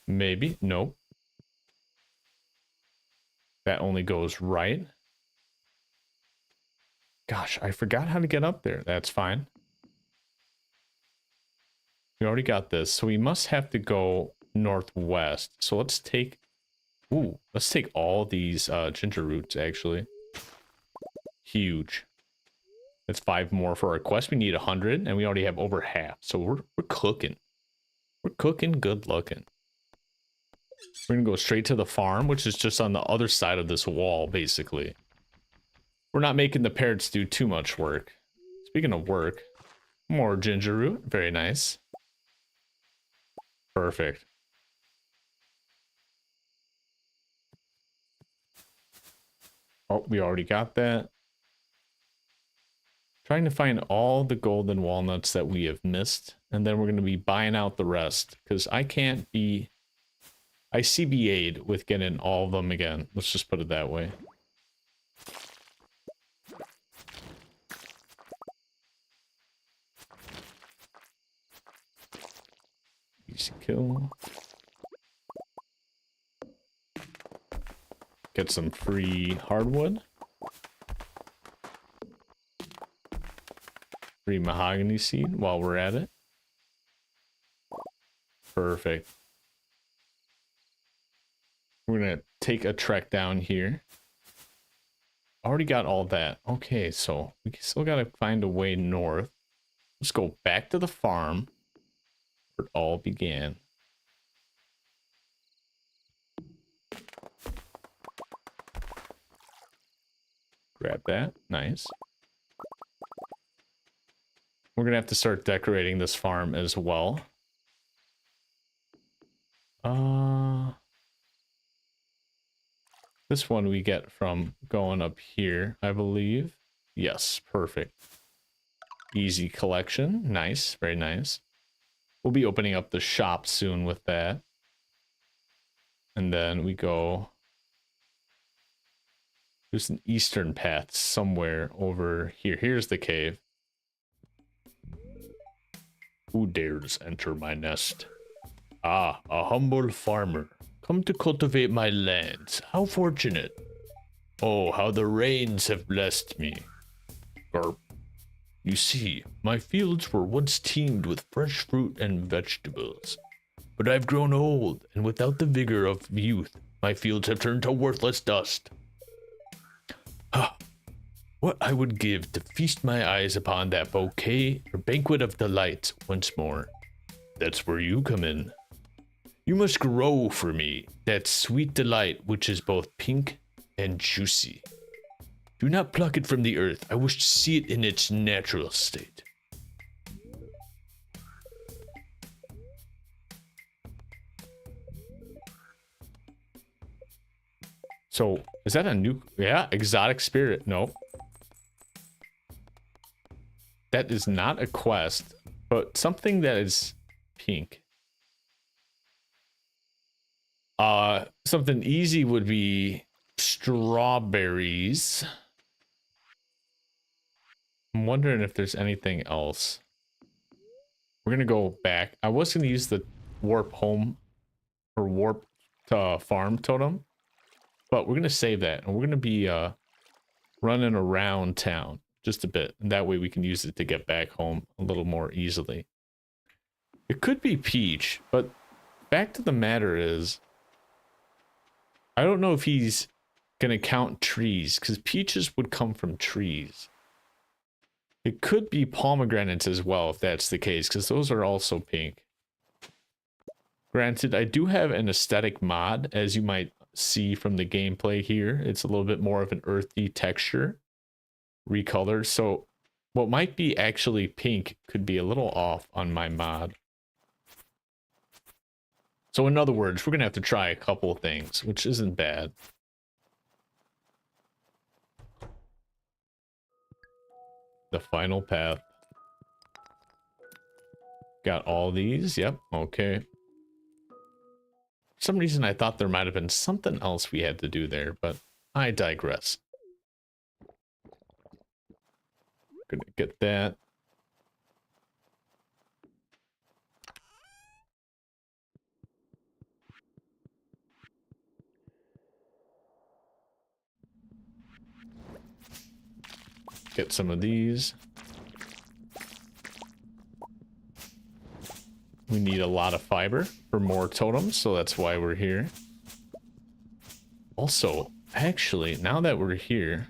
Maybe. Nope. That only goes right. Gosh, I forgot how to get up there. That's fine. We already got this. So we must have to go northwest. So let's take... Ooh, let's take all these ginger roots, actually. Huge. That's 5 more for our quest. We need 100, and we already have over half. So we're cooking. We're cooking good looking. We're going to go straight to the farm, which is just on the other side of this wall, basically. We're not making the parrots do too much work. Speaking of work, more ginger root. Very nice. Perfect. Oh, we already got that. Trying to find all the golden walnuts that we have missed. And then we're going to be buying out the rest. Because I can't be... I CBA'd with getting all of them again. Let's just put it that way. Easy kill. Get some free hardwood. Free mahogany seed while we're at it. Perfect. We're gonna take a trek down here. Already got all that. Okay, so we still gotta find a way north. Let's go back to the farm where it all began. Grab that. Nice. We're gonna have to start decorating this farm as well. This one we get from going up here, I believe. Yes, perfect. Easy collection. Nice, very nice. We'll be opening up the shop soon with that. And then we go... There's an eastern path somewhere over here. Here's the cave. Who dares enter my nest? Ah, a humble farmer. Come to cultivate my lands. How fortunate. Oh, how the rains have blessed me. Garp. You see, my fields were once teemed with fresh fruit and vegetables. But I've grown old, and without the vigor of youth, my fields have turned to worthless dust. Ha! What I would give to feast my eyes upon that bouquet or banquet of delights once more. That's where you come in. You must grow for me that sweet delight which is both pink and juicy. Do not pluck it from the earth. I wish to see it in its natural state. So, is that a new... Yeah, exotic spirit. No. That is not a quest, but something that is pink. Something easy would be strawberries. I'm wondering if there's anything else. We're gonna go back. I was gonna use the warp home or warp to farm totem, but we're gonna save that and we're gonna be running around town just a bit, and that way we can use it to get back home a little more easily. It could be Peach, but fact of the matter is, I don't know if he's gonna count trees, because peaches would come from trees. It could be pomegranates as well, if that's the case, because those are also pink. Granted, I do have an aesthetic mod, as you might see from the gameplay here. It's a little bit more of an earthy texture, recolored. So what might be actually pink could be a little off on my mod. So in other words, we're going to have to try a couple of things, which isn't bad. The final path. Got all these. Yep. Okay. For some reason, I thought there might have been something else we had to do there, but I digress. Gonna get that. Get some of these. We need a lot of fiber for more totems, so that's why we're here. Also, actually, now that we're here,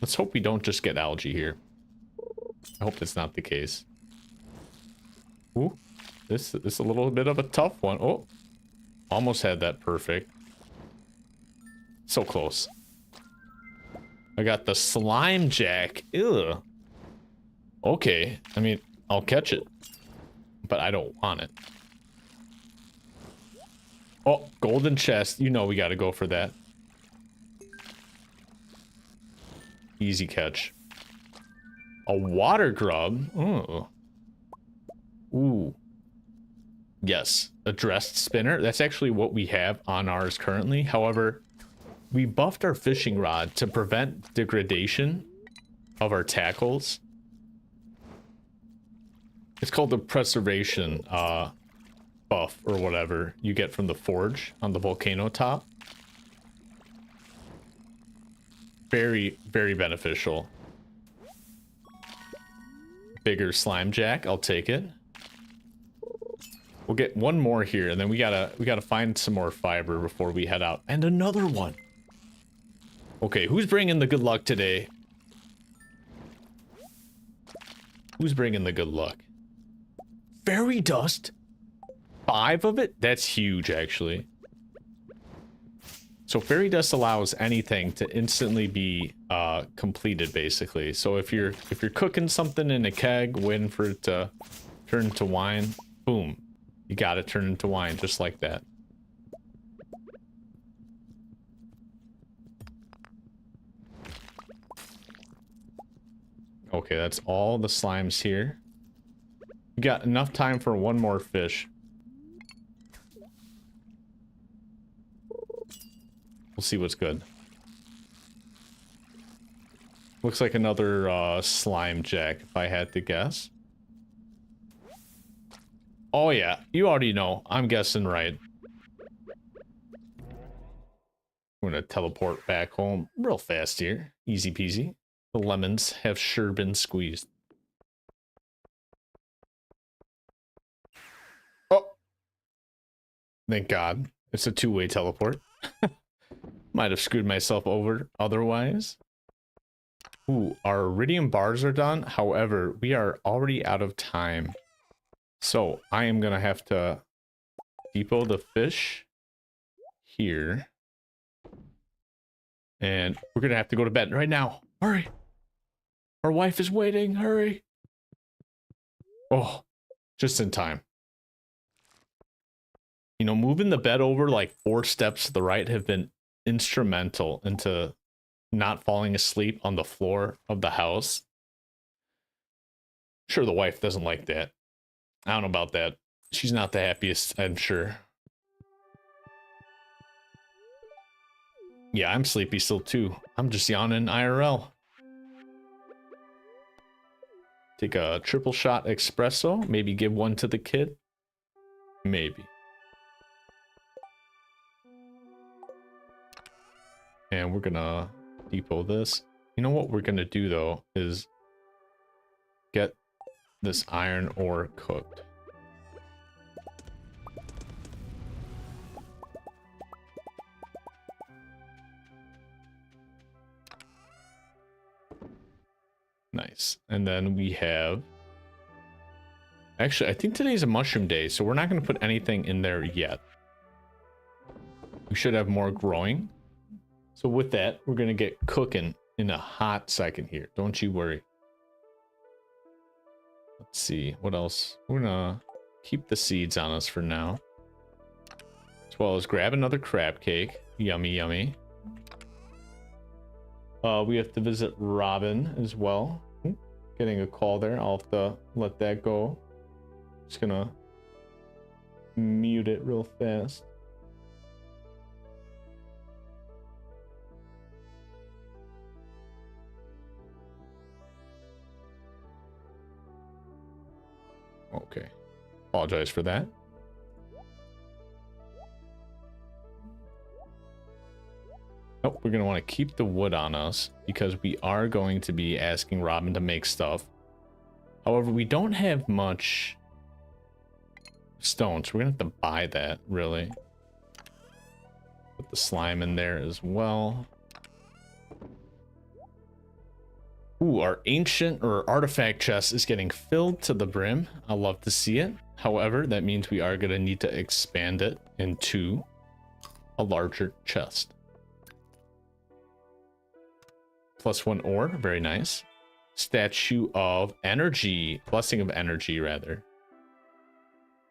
let's hope we don't just get algae here. I hope that's not the case. Ooh, this is a little bit of a tough one. Oh, almost had that perfect. So close. I got the slime jack. Ew. Okay, I mean, I'll catch it, but I don't want it. Oh, golden chest. You know we gotta go for that. Easy catch. A water grub. Oh. Ooh. Yes, a dressed spinner. That's actually what we have on ours currently. However, we buffed our fishing rod to prevent degradation of our tackles. It's called the preservation buff or whatever you get from the forge on the volcano top. Very, very beneficial. Bigger slime jack, I'll take it. We'll get one more here, and then we gotta find some more fiber before we head out. And another one. Okay, who's bringing the good luck today? Who's bringing the good luck? Fairy dust? 5 of it? That's huge, actually. So fairy dust allows anything to instantly be completed, basically. So if you're cooking something in a keg, waiting for it to turn into wine, boom, you got it turned into wine just like that. Okay, that's all the slimes here. We got enough time for one more fish. We'll see what's good. Looks like another slime jack, if I had to guess. Oh yeah, you already know. I'm guessing right. I'm gonna teleport back home real fast here. Easy peasy. The lemons have sure been squeezed. Oh, thank God. It's a two-way teleport. Might have screwed myself over otherwise. Ooh, our iridium bars are done. However, we are already out of time. So I am gonna have to depot the fish here. And we're gonna have to go to bed right now. Hurry. Our wife is waiting. Hurry. Oh, just in time. You know, moving the bed over like 4 steps to the right have been instrumental into not falling asleep on the floor of the house. Sure, the wife doesn't like that. I don't know about that. She's not the happiest, I'm sure. Yeah, I'm sleepy still too. I'm just yawning IRL. Take a triple shot espresso. Maybe give one to the kid. Maybe. And we're gonna depot this. You know what we're gonna do though is get this iron ore cooked. Nice. And then we have... Actually, I think today's a mushroom day, so we're not going to put anything in there yet. We should have more growing. So with that, we're going to get cooking in a hot second here. Don't you worry. Let's see. What else? We're going to keep the seeds on us for now. As well as grab another crab cake. Yummy, yummy. We have to visit Robin as well. Getting a call there. I'll have to let that go. Just gonna mute it real fast. Okay. Apologize for that. Nope, we're going to want to keep the wood on us because we are going to be asking Robin to make stuff. However, we don't have much stone, so we're going to have to buy that, really. Put the slime in there as well. Ooh, our ancient or artifact chest is getting filled to the brim. I love to see it. However, that means we are going to need to expand it into a larger chest. +1 ore, very nice. Statue of energy, blessing of energy rather.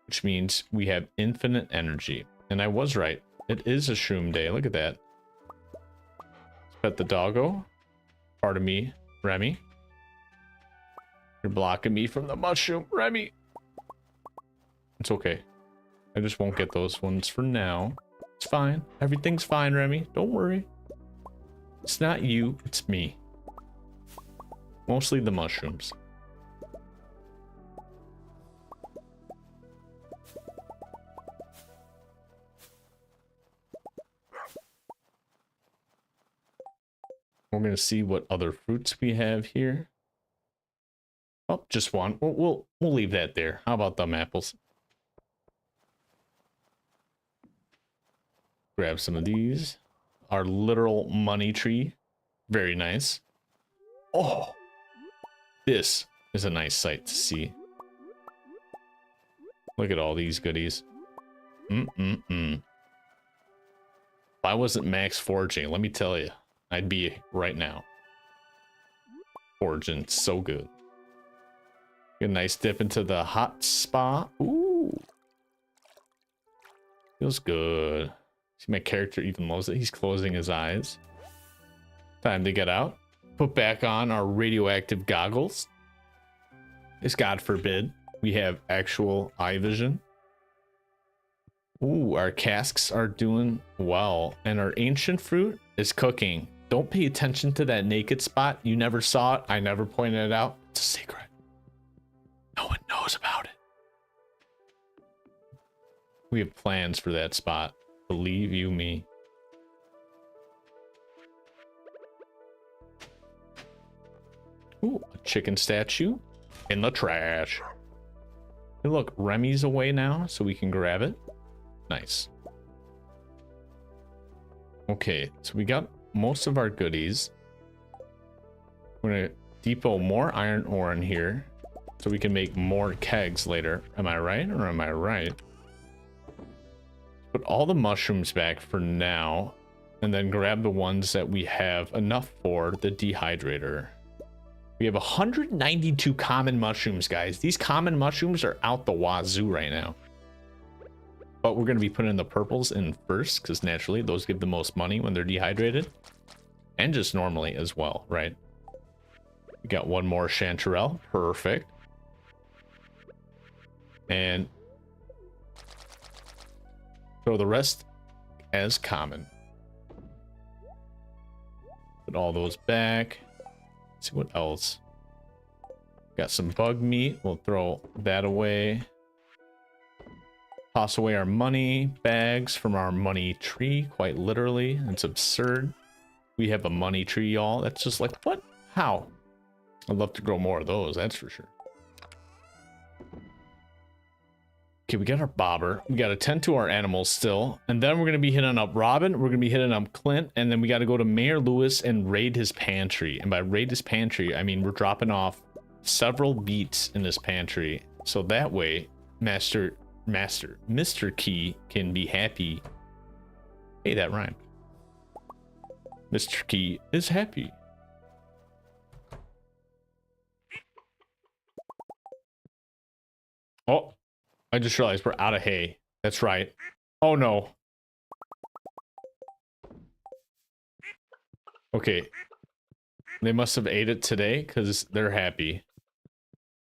Which means we have infinite energy. And I was right. It is a shroom day, look at that. Let's pet the doggo. Pardon me, Remy. You're blocking me from the mushroom, Remy. It's okay. I just won't get those ones for now. It's fine. Everything's fine, Remy. Don't worry. It's not you, it's me. Mostly the mushrooms. We're going to see what other fruits we have here. Oh, just one. We'll leave that there. How about them apples? Grab some of these. Our literal money tree. Very nice. Oh, this is a nice sight to see. Look at all these goodies. If I wasn't max foraging, let me tell you, I'd be right now. Foraging, so good. Get a nice dip into the hot spa. Ooh. Feels good. See, my character even loves it. He's closing his eyes. Time to get out. Put back on our radioactive goggles. It's God forbid we have actual eye vision. Ooh, our casks are doing well. And our ancient fruit is cooking. Don't pay attention to that naked spot. You never saw it. I never pointed it out. It's a secret. No one knows about it. We have plans for that spot. Believe you me. Ooh, a chicken statue in the trash. Hey, look, Remy's away now, so we can grab it. Nice. Okay, so we got most of our goodies. We're gonna depot more iron ore in here so we can make more kegs later. Am I right or am I right? Put all the mushrooms back for now and then grab the ones that we have enough for the dehydrator. We have 192 common mushrooms, guys. These common mushrooms are out the wazoo right now. But we're going to be putting the purples in first because naturally those give the most money when they're dehydrated. And just normally as well, right? We got one more chanterelle. Perfect. And throw the rest as common. Put all those back. Let's see what else. Got some bug meat. We'll throw that away. Toss away our money bags from our money tree, quite literally. It's absurd. We have a money tree, y'all. That's just like, what? How? I'd love to grow more of those, that's for sure. Okay, we got our bobber. We got to tend to our animals still. And then we're going to be hitting up Robin. We're going to be hitting up Clint. And then we got to go to Mayor Lewis and raid his pantry. And by raid his pantry, I mean we're dropping off several beets in this pantry. So that way, Mr. Key can be happy. Hey, that rhymed. Mr. Key is happy. Oh, I just realized we're out of hay. That's right. Oh no. Okay. They must have ate it today because they're happy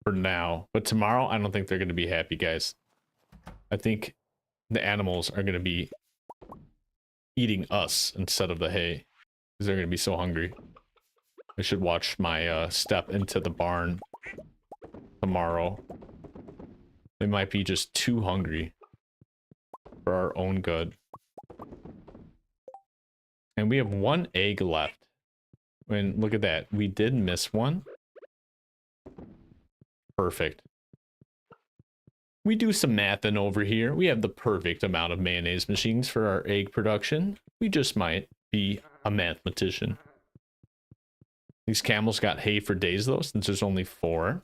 for now. But tomorrow, I don't think they're going to be happy, guys. I think the animals are going to be eating us instead of the hay because they're going to be so hungry. I should watch my step into the barn tomorrow. They might be just too hungry for our own good. And we have one egg left. And look at that. We did miss one. Perfect. We do some mathing over here. We have the perfect amount of mayonnaise machines for our egg production. We just might be a mathematician. These camels got hay for days though, since there's only 4.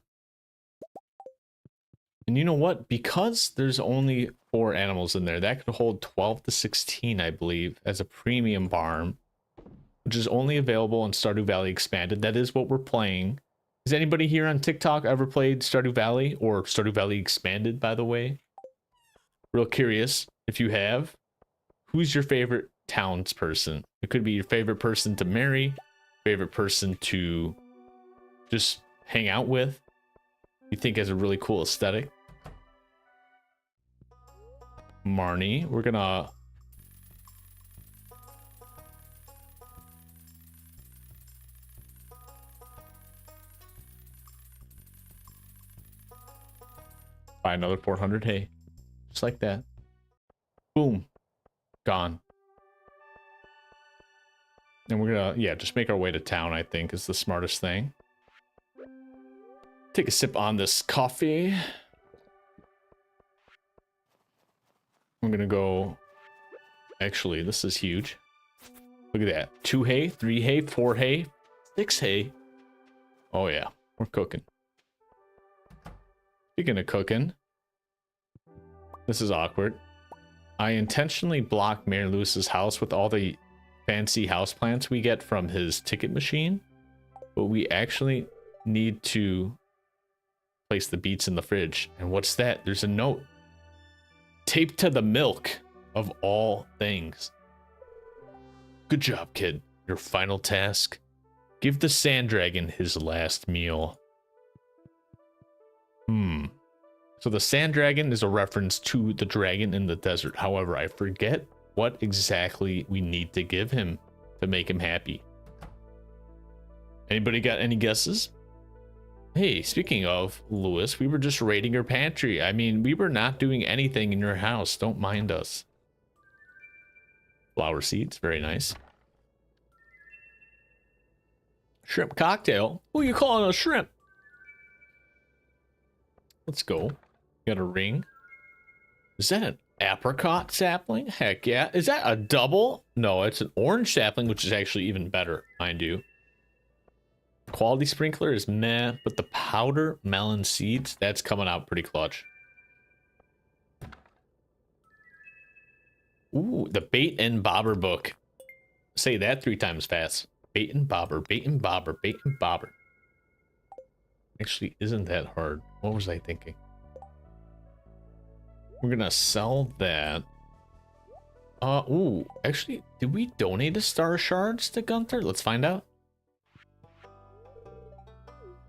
And you know what? Because there's only 4 animals in there, that could hold 12 to 16, I believe, as a premium farm, which is only available in Stardew Valley Expanded. That is what we're playing. Has anybody here on TikTok ever played Stardew Valley or Stardew Valley Expanded, by the way? Real curious if you have. Who's your favorite townsperson? It could be your favorite person to marry, favorite person to just hang out with. You think has a really cool aesthetic. Marnie, we're gonna buy another 400 hay. Just like that. Boom. Gone. And we're gonna, yeah, just make our way to town, I think, is the smartest thing. Take a sip on this coffee. I'm gonna go... Actually, this is huge. Look at that. 2 hay, 3 hay, 4 hay, 6 hay. Oh yeah, we're cooking. Speaking of cooking, this is awkward. I intentionally blocked Mayor Lewis's house with all the fancy houseplants we get from his ticket machine, but we actually need to place the beets in the fridge. And what's that? There's a note taped to the milk of all things. Good job, kid. Your final task: give the sand dragon his last meal. So the sand dragon is a reference to the dragon in the desert. However, I forget what exactly we need to give him to make him happy. Anybody got any guesses? Hey, speaking of Lewis, we were just raiding your pantry. I mean, we were not doing anything in your house. Don't mind us. Flower seeds, very nice. Shrimp cocktail? Who are you calling a shrimp? Let's go. Got a ring. Is that an apricot sapling? Heck yeah. Is that a double? No, it's an orange sapling, which is actually even better, mind you. Quality sprinkler is meh, but the powder melon seeds, that's coming out pretty clutch. Ooh, the bait and bobber book. Say that 3 times fast. Bait and bobber, bait and bobber, bait and bobber. Actually, isn't that hard? What was I thinking? We're gonna sell that. Ooh, actually, did we donate the star shards to Gunther? Let's find out.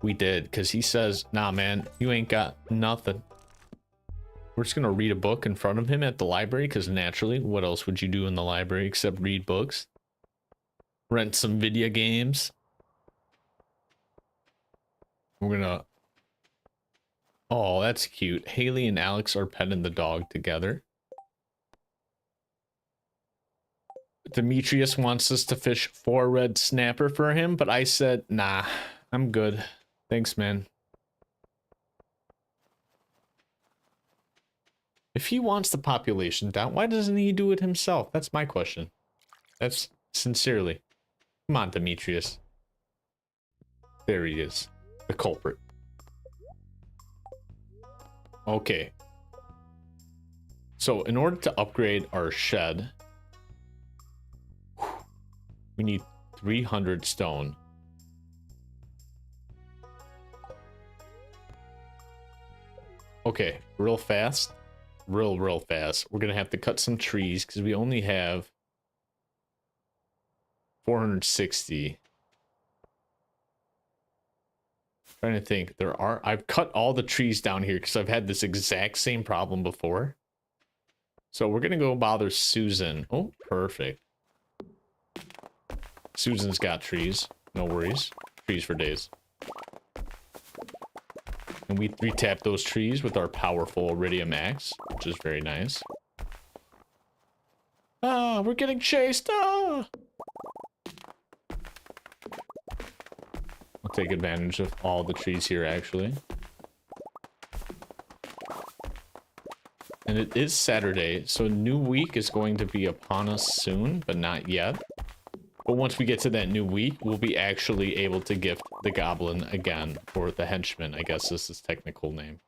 We did, because he says, nah, man, you ain't got nothing. We're just gonna read a book in front of him at the library, because naturally, what else would you do in the library except read books? Rent some video games. We're gonna... Oh, that's cute. Haley and Alex are petting the dog together. Demetrius wants us to fish 4 red snapper for him, but I said, nah, I'm good. Thanks, man. If he wants the population down, why doesn't he do it himself? That's my question. That's sincerely. Come on, Demetrius. There he is. The culprit. Okay. So, in order to upgrade our shed, we need 300 stone. Okay, real fast. Real fast. We're gonna have to cut some trees because we only have 460. Trying to think. I've cut all the trees down here because I've had this exact same problem before. So we're gonna go bother Susan. Oh, perfect. Susan's got trees. No worries. Trees for days. And we tap those trees with our powerful Iridium axe, which is very nice. Ah, we're getting chased. Ah! I'll take advantage of all the trees here, actually. And it is Saturday, so a new week is going to be upon us soon, but not yet. But once we get to that new week, we'll be actually able to gift the goblin again, or the henchman, I guess is his technical name.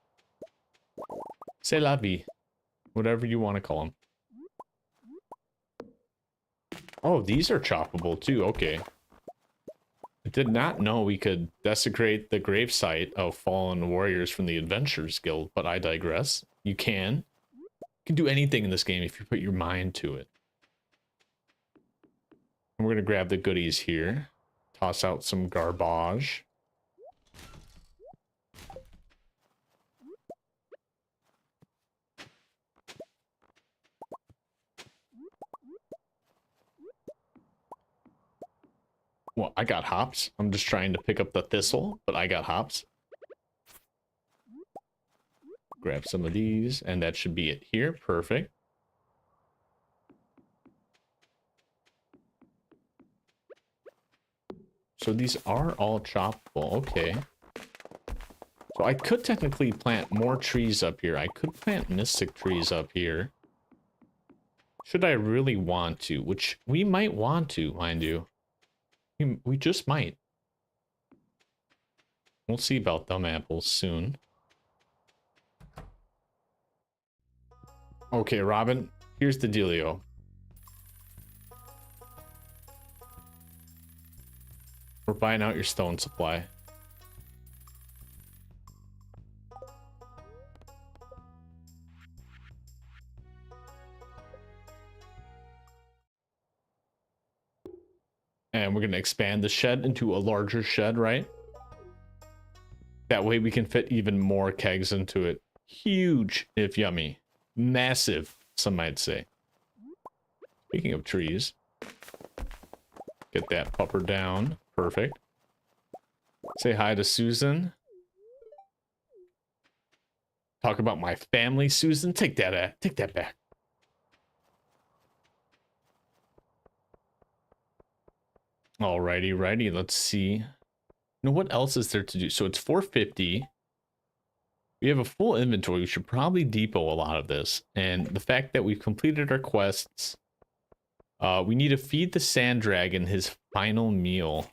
C'est la vie. Whatever you want to call him. Oh, these are choppable too, okay. I did not know we could desecrate the gravesite of fallen warriors from the Adventurers Guild, but I digress. You can. You can do anything in this game if you put your mind to it. And we're going to grab the goodies here. Toss out some garbage. Well, I got hops. I'm just trying to pick up the thistle, but I got hops. Grab some of these, and that should be it here. Perfect. So these are all choppable. Okay. So I could technically plant more trees up here. I could plant mystic trees up here. Should I really want to? Which we might want to, mind you. We just might. We'll see about them apples soon. Okay, Robin, here's the dealio. We're buying out your stone supply. And we're going to expand the shed into a larger shed, right? That way we can fit even more kegs into it. Huge, if yummy. Massive, some might say. Speaking of trees. Get that pupper down. Perfect. Say hi to Susan. Talk about my family, Susan. Take that back. Alrighty, let's see. Now, what else is there to do? So it's 450. We have a full inventory. We should probably depot a lot of this. And the fact that we've completed our quests, we need to feed the sand dragon his final meal.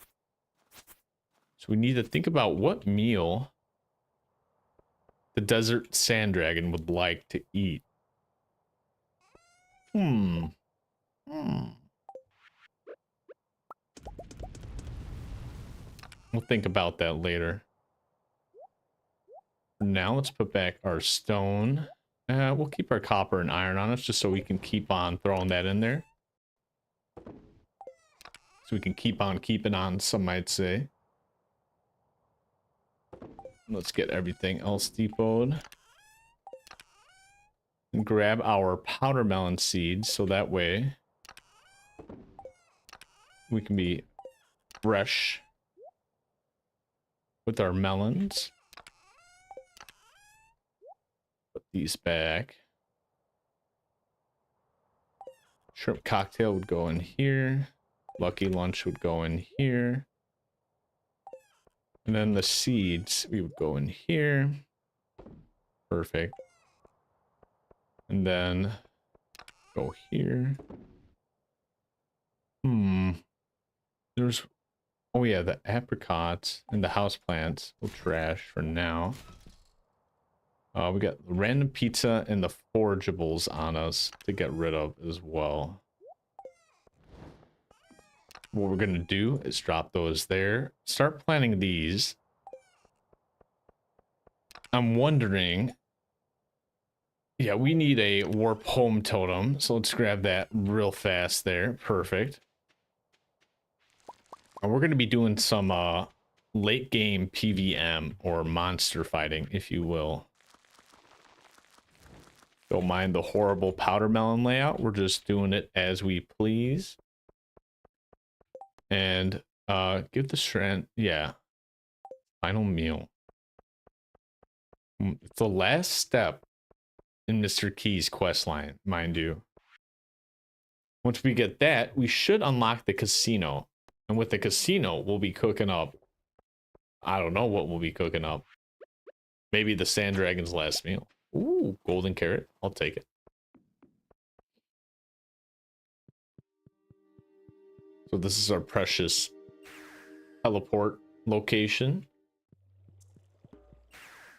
So we need to think about what meal the desert sand dragon would like to eat. We'll think about that later. Now let's put back our stone. We'll keep our copper and iron on us just so we can keep on throwing that in there. So we can keep on keeping on, some might say. Let's get everything else depoted. And grab our powder melon seeds so that way we can be fresh with our melons. Put these back. Shrimp cocktail would go in here. Lucky lunch would go in here. And then the seeds, we would go in here. Perfect. And then go here. There's, oh yeah, the apricots and the houseplants. We'll trash for now. We got the random pizza and the forageables on us to get rid of as well. What we're gonna do is drop those there. Start planting these. I'm wondering. Yeah, we need a warp home totem. So let's grab that real fast there. Perfect. And we're gonna be doing some late game PVM or monster fighting, if you will. Don't mind the horrible powder melon layout. We're just doing it as we please. And give the strand, yeah. Final meal. It's the last step in Mr. Key's quest line, mind you. Once we get that, we should unlock the casino. And with the casino, we'll be cooking up. I don't know what we'll be cooking up. Maybe the sand dragon's last meal. Ooh, golden carrot. I'll take it. So this is our precious teleport location.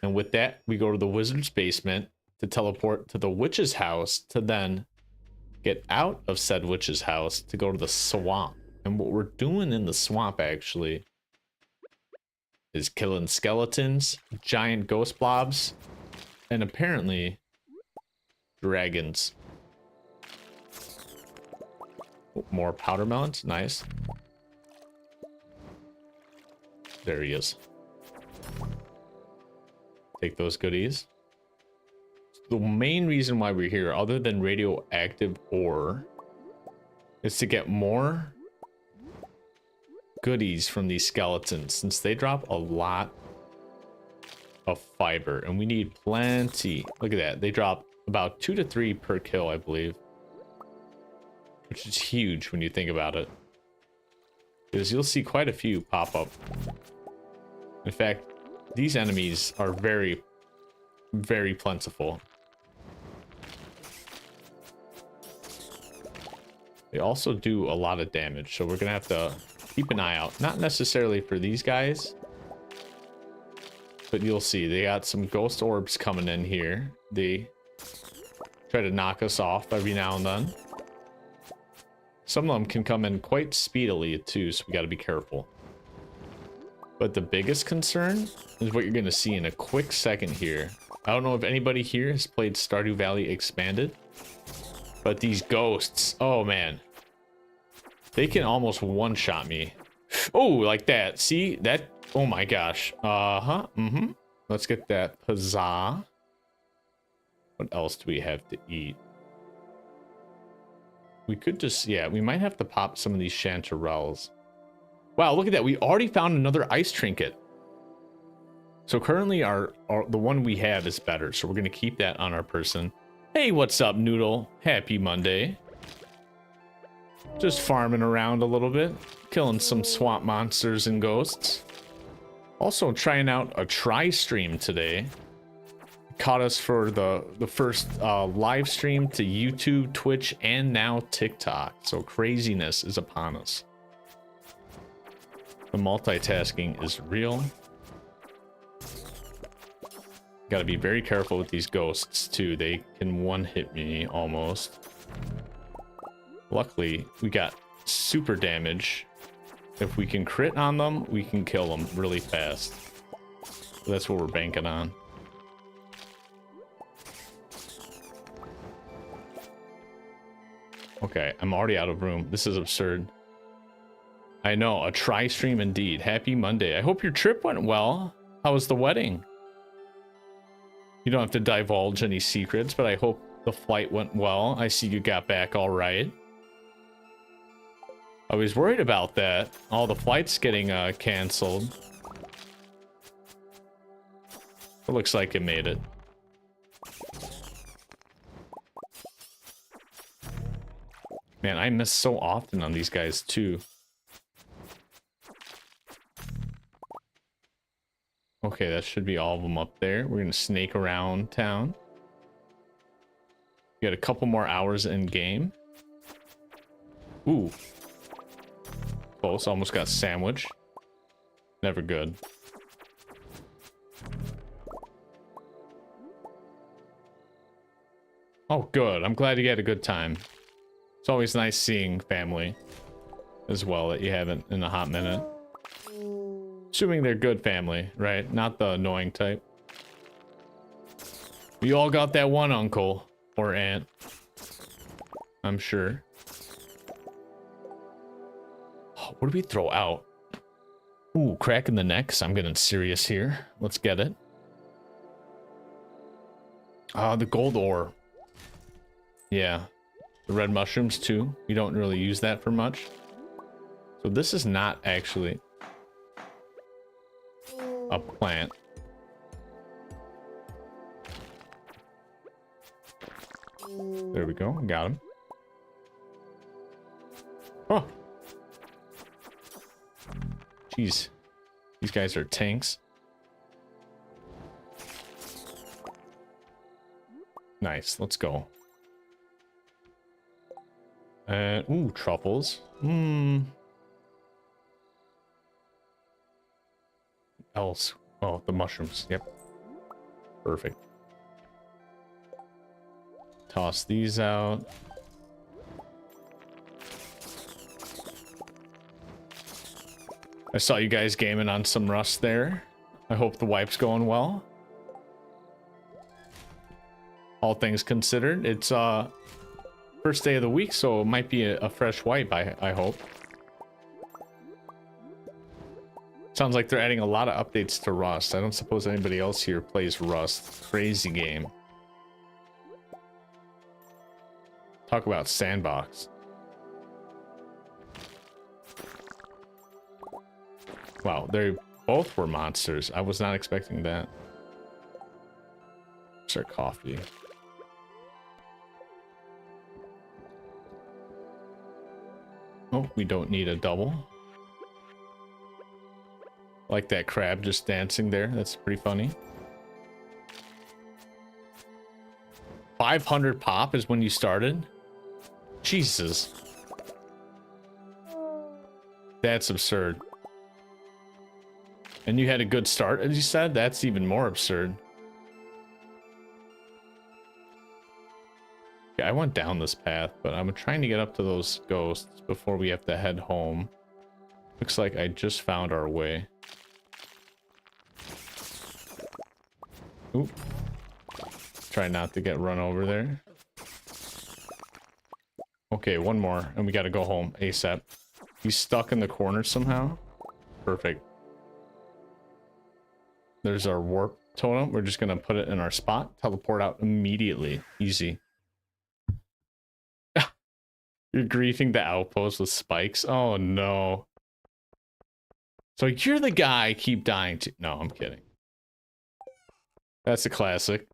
And with that, we go to the wizard's basement to teleport to the witch's house to then get out of said witch's house to go to the swamp. And what we're doing in the swamp actually is killing skeletons, giant ghost blobs, and apparently dragons. More powder melons, nice. There he is. Take those goodies. The main reason why we're here, other than radioactive ore, is to get more goodies from these skeletons, since they drop a lot of fiber, and we need plenty. Look at that. They drop about 2 to 3 per kill, I believe. Which is huge when you think about it. Because you'll see quite a few pop up. In fact, these enemies are very, very plentiful. They also do a lot of damage, so we're gonna have to keep an eye out. Not necessarily for these guys, but you'll see they got some ghost orbs coming in here. They try to knock us off every now and then. Some of them can come in quite speedily too, so we got to be careful. But the biggest concern is what you're going to see in a quick second here. I don't know if anybody here has played Stardew Valley Expanded, but these ghosts, oh man, they can almost one-shot me. Oh, like that. See that? Oh my gosh. Let's get that huzzah. What else do we have to eat? We could just, yeah, we might have to pop some of these chanterelles. Wow, look at that. We already found another ice trinket. So currently the one we have is better. So we're going to keep that on our person. Hey, what's up, Noodle? Happy Monday. Just farming around a little bit. Killing some swamp monsters and ghosts. Also trying out a try stream today. Caught us for the first live stream to YouTube, Twitch, and now TikTok. So craziness is upon us. The multitasking is real. Got to be very careful with these ghosts too. They can one-hit me almost. Luckily, we got super damage. If we can crit on them, we can kill them really fast. So that's what we're banking on. Okay, I'm already out of room. This is absurd. I know, a try stream indeed. Happy Monday. I hope your trip went well. How was the wedding? You don't have to divulge any secrets, but I hope the flight went well. I see you got back all right. I was worried about that. All the flights getting canceled. It looks like it made it. Man, I miss so often on these guys too. Okay, that should be all of them up there. We're gonna snake around town. We got a couple more hours in game. Ooh. Close, almost got sandwich. Never good. Oh, good. I'm glad you had a good time. It's always nice seeing family as well that you haven't in a hot minute. Assuming they're good family, right? Not the annoying type. We all got that one uncle or aunt, I'm sure. Oh, what do we throw out? Ooh, cracking the necks. I'm getting serious here. Let's get it. The gold ore. Yeah. The red mushrooms too. We don't really use that for much. So this is not actually a plant. There we go. Got him. Oh. Jeez. These guys are tanks. Nice. Let's go. And ooh, truffles. Else. Oh, the mushrooms. Yep. Perfect. Toss these out. I saw you guys gaming on some Rust there. I hope the wipe's going well. All things considered, it's first day of the week, so it might be a fresh wipe, I hope. Sounds like they're adding a lot of updates to Rust. I don't suppose anybody else here plays Rust. Crazy game. Talk about sandbox. Wow, they both were monsters. I was not expecting that. There's our coffee. Oh, we don't need a double. Like that crab just dancing there. That's pretty funny. 500 pop is when you started? Jesus. That's absurd. And you had a good start, as you said? That's even more absurd. Yeah, I went down this path, but I'm trying to get up to those ghosts before we have to head home. Looks like I just found our way. Oop. Try not to get run over there. Okay, one more, and we gotta go home ASAP. He's stuck in the corner somehow. Perfect. There's our warp totem. We're just gonna put it in our spot. Teleport out immediately. Easy. You're griefing the outpost with spikes? Oh no. So you're the guy I keep dying to. No, I'm kidding. That's a classic.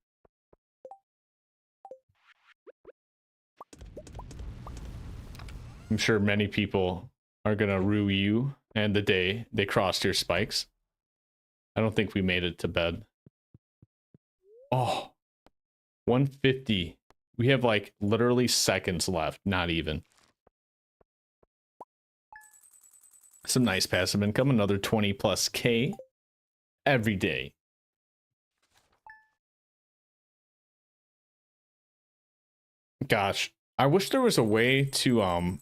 I'm sure many people are gonna rue you and the day they crossed your spikes. I don't think we made it to bed. Oh, 150. We have like literally seconds left, not even. Some nice passive income, another 20 plus K every day. Gosh, I wish there was a way to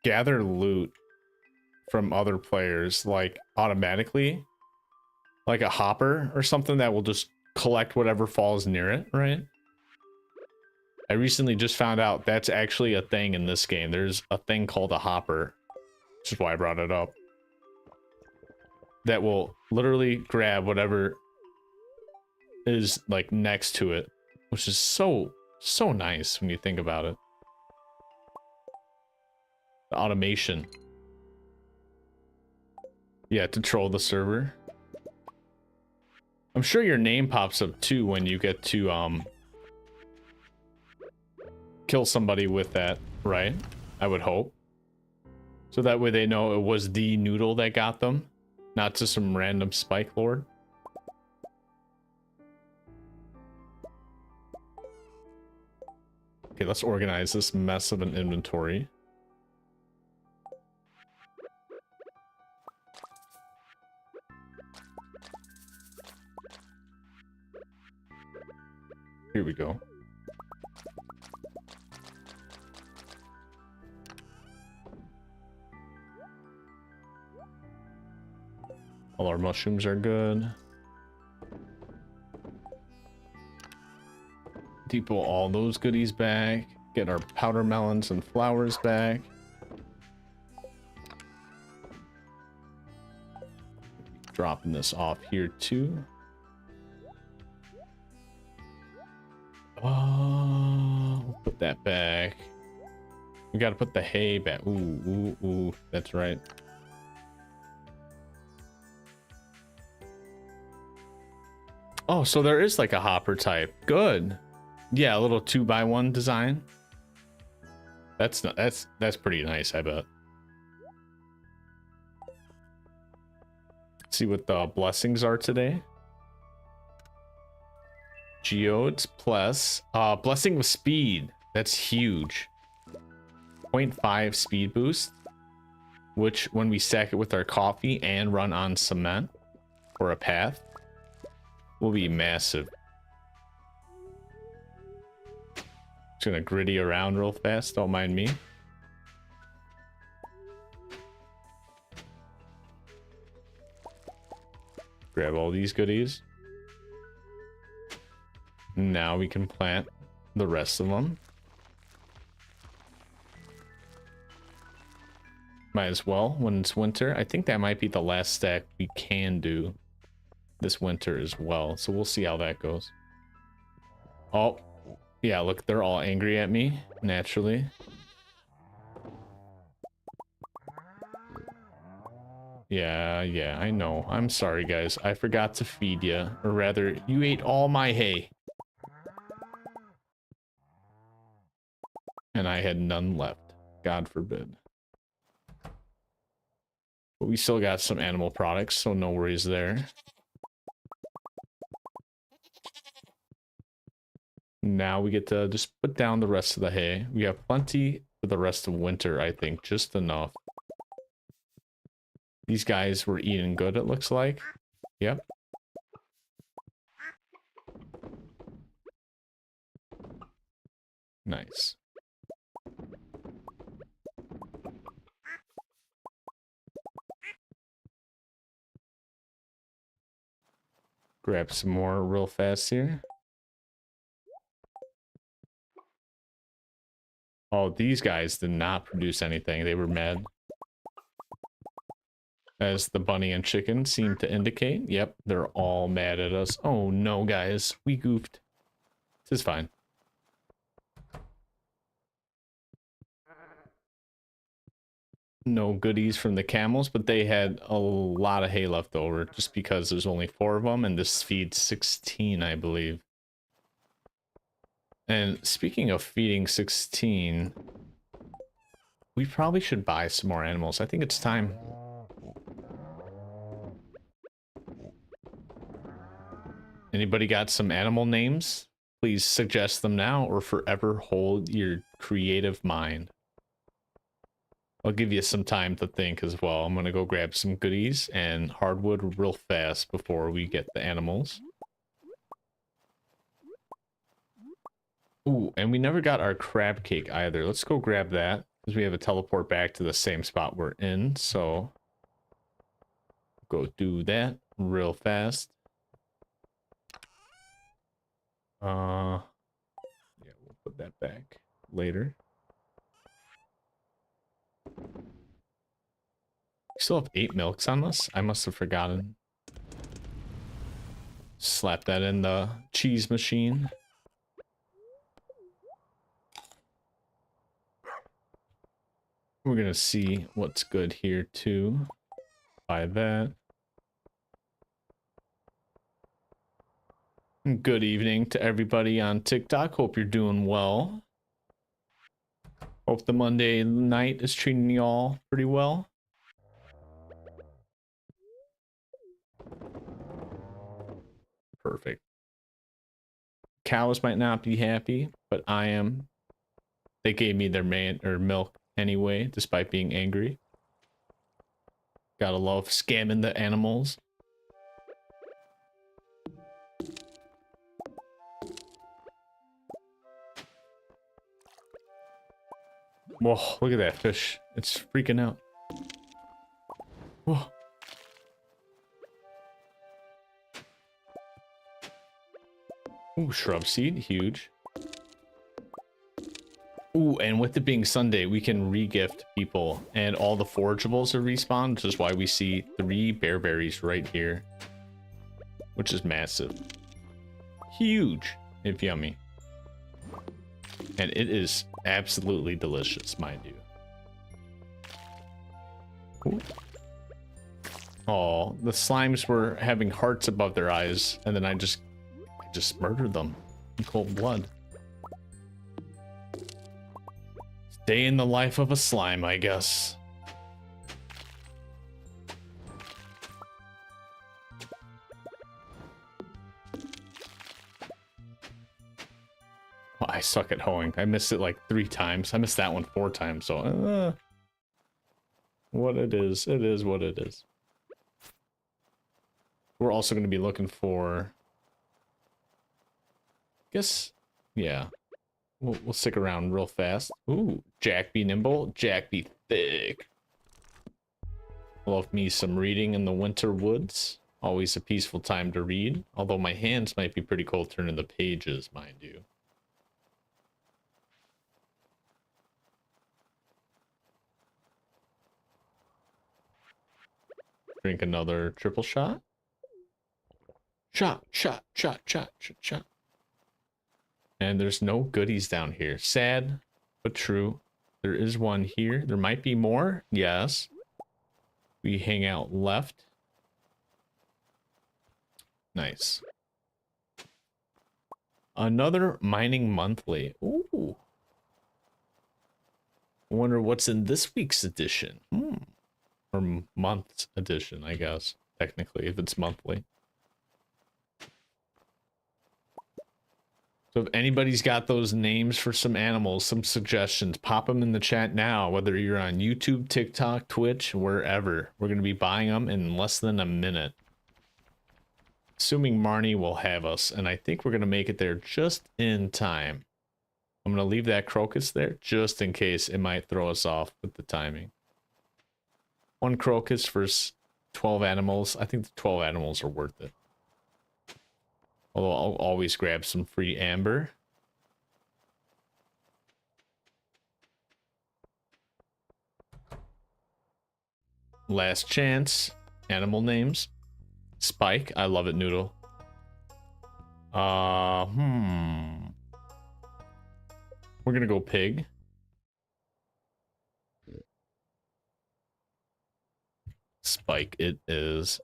gather loot from other players like automatically, like a hopper or something that will just collect whatever falls near it, right? I recently just found out that's actually a thing in this game. There's a thing called a hopper, which is why I brought it up, that will literally grab whatever is like next to it, which is so nice when you think about it. The automation. Yeah, to troll the server. I'm sure your name pops up too when you get to kill somebody with that, right? I would hope. So that way they know it was the noodle that got them, not just some random spike lord. Okay, let's organize this mess of an inventory. Here we go. All our mushrooms are good. Depot all those goodies back. Get our powder melons and flowers back. Dropping this off here too. We'll put that back. We gotta put the hay back. Ooh, that's right. Oh, so there is like a hopper type. Good. Yeah, a little 2x1 design. That's not, that's pretty nice, I bet. Let's see what the blessings are today. Geodes plus blessing with speed. That's huge. 0.5 speed boost, which when we stack it with our coffee and run on cement for a path will be massive. Just gonna gritty around real fast, don't mind me. Grab all these goodies. Now we can plant the rest of them. Might as well when it's winter. I think that might be the last stack we can do this winter as well. So we'll see how that goes. Oh, yeah, look, they're all angry at me, naturally. Yeah, I know. I'm sorry, guys. I forgot to feed you. Or rather, you ate all my hay. And I had none left. God forbid. But we still got some animal products, so no worries there. Now we get to just put down the rest of the hay. We have plenty for the rest of winter, I think. Just enough. These guys were eating good, it looks like. Yep. Nice. Grab some more real fast here. Oh, these guys did not produce anything. They were mad. As the bunny and chicken seem to indicate. Yep, they're all mad at us. Oh no, guys. We goofed. This is fine. No goodies from the camels, but they had a lot of hay left over just because there's only 4 of them and this feeds 16, I believe. And speaking of feeding 16, we probably should buy some more animals. I think it's time. Anybody got some animal names? Please suggest them now or forever hold your creative mind. I'll give you some time to think as well. I'm gonna go grab some goodies and hardwood real fast before we get the animals. Ooh, and we never got our crab cake either. Let's go grab that because we have a teleport back to the same spot we're in. So go do that real fast. Yeah, we'll put that back later. We still have 8 milks on us. I must have forgotten. Slap that in the cheese machine. We're gonna see what's good here too. Buy that. Good evening to everybody on TikTok. Hope you're doing well. Hope the Monday night is treating y'all pretty well. Perfect. Cows might not be happy, but I am. They gave me their milk anyway, despite being angry. Gotta love scamming the animals. Whoa, look at that fish. It's freaking out. Whoa. Ooh, shrub seed, huge. Ooh, and with it being Sunday, we can re-gift people, and all the forageables are respawned, which is why we see 3 bearberries right here, which is massive. Huge, if yummy. And it is absolutely delicious, mind you. Ooh. Oh, the slimes were having hearts above their eyes, and then I just murdered them in cold blood. Day in the life of a slime, I guess. Well, I suck at hoeing. I missed it like 3 times. I missed that one 4 times, so what it is what it is. We're also going to be looking for, I guess, yeah. We'll stick around real fast. Ooh, Jack be nimble, Jack be thick. Love me some reading in the winter woods. Always a peaceful time to read. Although my hands might be pretty cold turning the pages, mind you. Drink another triple shot. Shot, shot, shot, shot, shot, shot. And there's no goodies down here. Sad, but true. There is one here. There might be more. Yes. We hang out left. Nice. Another mining monthly. Ooh. I wonder what's in this week's edition. Or month's edition, I guess. Technically, if it's monthly. So if anybody's got those names for some animals, some suggestions, pop them in the chat now, whether you're on YouTube, TikTok, Twitch, wherever. We're going to be buying them in less than a minute. Assuming Marnie will have us, and I think we're going to make it there just in time. I'm going to leave that crocus there just in case it might throw us off with the timing. 1 crocus for 12 animals. I think the 12 animals are worth it. Although I'll always grab some free amber. Last chance. Animal names. Spike. I love it, Noodle. We're gonna go pig. Spike it is.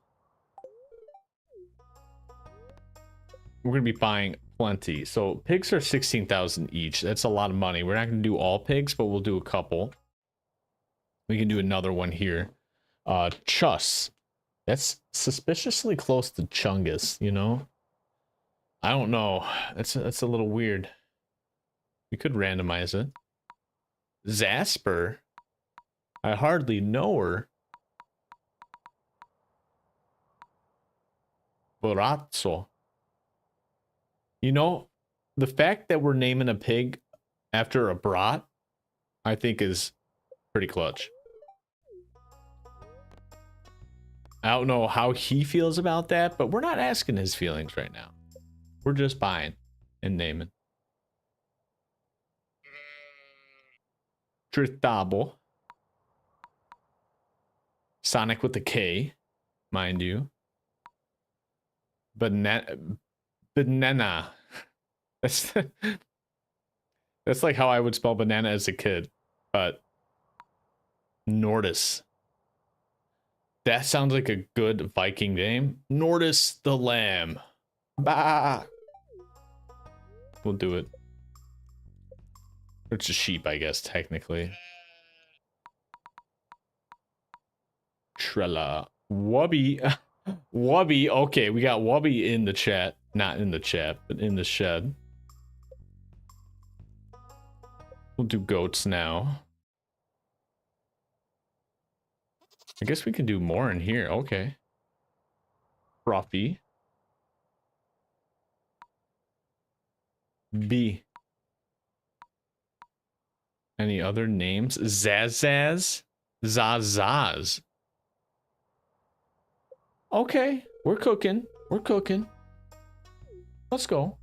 We're going to be buying plenty. So pigs are 16,000 each. That's a lot of money. We're not going to do all pigs, but we'll do a couple. We can do another one here. Chus. That's suspiciously close to Chungus, you know? I don't know. That's a little weird. We could randomize it. Zasper? I hardly know her. Borazzo. You know, the fact that we're naming a pig after a brat, I think is pretty clutch. I don't know how he feels about that, but we're not asking his feelings right now. We're just buying and naming. Tritabo. Sonic with a K, mind you. Banana. That's that's like how I would spell banana as a kid, but Nordis. That sounds like a good Viking name. Nordis the Lamb. Bah. We'll do it. It's a sheep, I guess, technically. Trella. Wubby. Wubby. Okay, we got Wubby in the chat. Not in the chat, but in the shed. We'll do goats now. I guess we can do more in here. Okay. Frothy. B. Any other names? Zazaz? Zazaz. Okay. We're cooking. We're cooking. Let's go.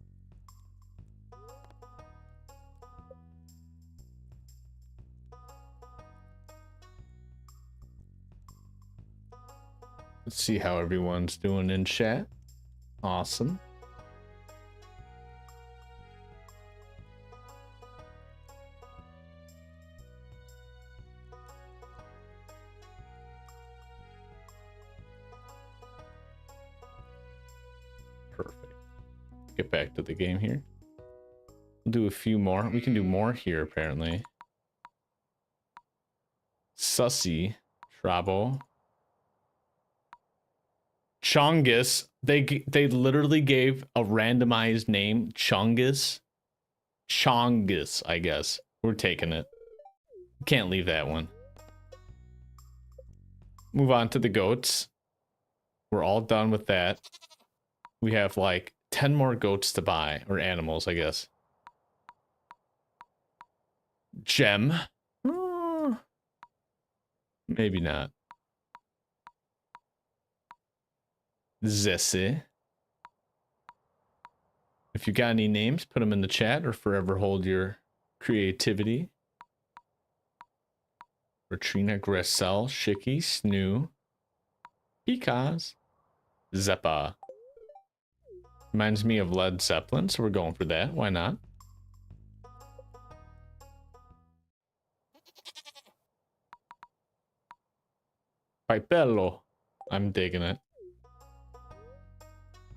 Let's see how everyone's doing in chat. Awesome. Perfect. Get back to the game here. We'll do a few more. We can do more here, apparently. Sussy. Trabo. Chongus. They literally gave a randomized name. Chongus. Chongus, I guess. We're taking it. Can't leave that one. Move on to the goats. We're all done with that. We have like 10 more goats to buy, or animals, I guess. Gem. Maybe not. Zesse. If you got any names, put them in the chat or forever hold your creativity. Retrina, Gressel, Shicky, Snoo, Pecaz, Zeppa. Reminds me of Led Zeppelin, so we're going for that. Why not? Pipello. I'm digging it.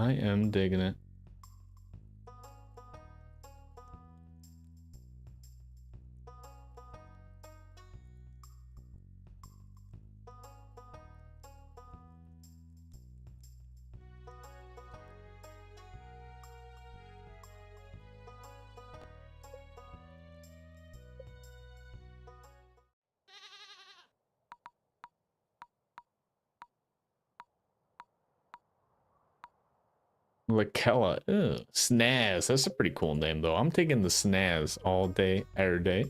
I am digging it. Lakella. Ugh. Snaz. That's a pretty cool name, though. I'm taking the Snaz all day, every day.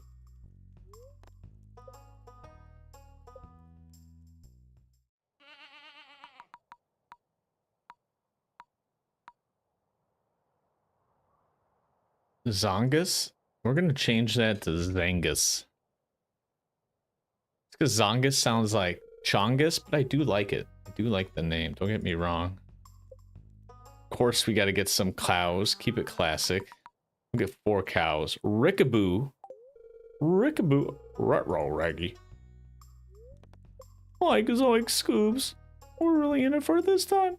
Zongus? We're going to change that to Zangus. It's because Zongus sounds like Chongus, but I do like it. I do like the name. Don't get me wrong. Of course, we got to get some cows. Keep it classic. We'll get 4 cows. Rickaboo. Rickaboo. Rutrow Raggy. Like is like Scoobs. We're really in it for this time.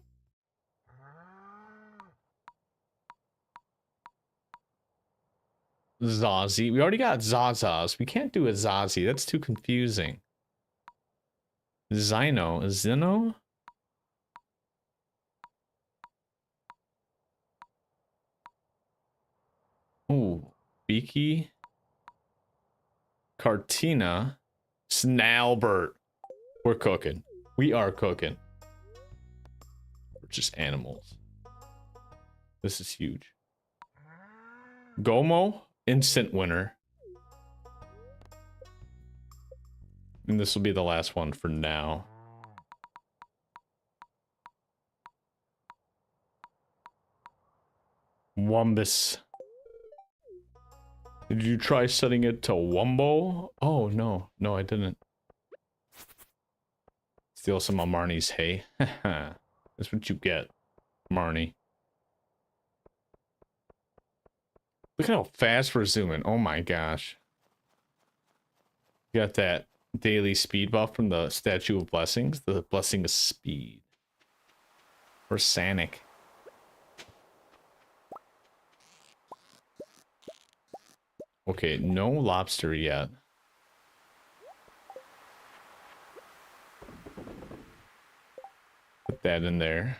Zazie. We already got Zazas. We can't do a Zazie. That's too confusing. Zino. Zino? Beaky, Cartina, Snalbert. We're cooking. We are cooking. We're just animals. This is huge. Gomo, instant winner. And this will be the last one for now. Wumbus. Did you try setting it to Wumbo? Oh, no. No, I didn't. Steal some of Marnie's hay. That's what you get, Marnie. Look at how fast we're zooming. Oh my gosh. You got that daily speed buff from the Statue of Blessings. The Blessing of Speed. Or Sanic. Okay, no lobster yet. Put that in there.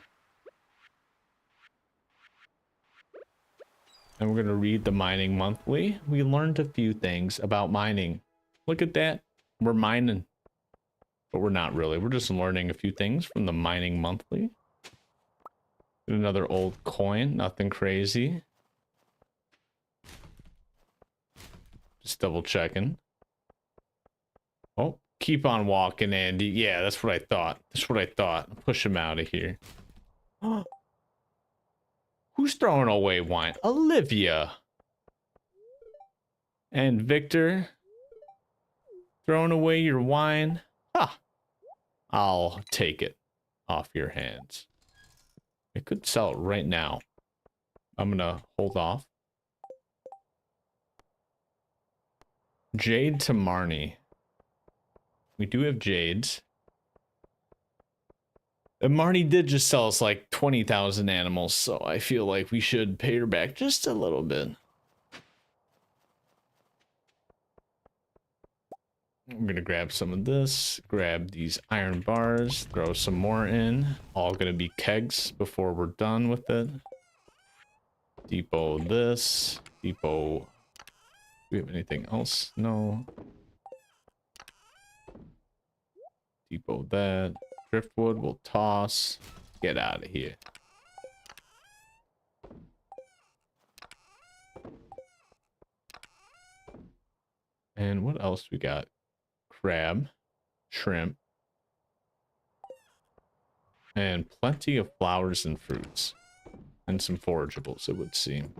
And we're going to read the Mining Monthly. We learned a few things about mining. Look at that. We're mining. But we're not really. We're just learning a few things from the Mining Monthly. Another old coin. Nothing crazy. Just double checking. Oh, keep on walking, Andy. Yeah, that's what I thought. That's what I thought. Push him out of here. Who's throwing away wine? Olivia. And Victor. Throwing away your wine. Ah. I'll take it off your hands. I could sell it right now. I'm gonna hold off. Jade to Marnie. We do have jades. And Marnie did just sell us like 20,000 animals, so I feel like we should pay her back just a little bit. I'm gonna grab some of this, grab these iron bars, throw some more in. All gonna be kegs before we're done with it. Depot this, depot. Do we have anything else? No. Depot that. Driftwood we'll toss. Get out of here. And what else we got? Crab, shrimp, and plenty of flowers and fruits. And some forageables, it would seem.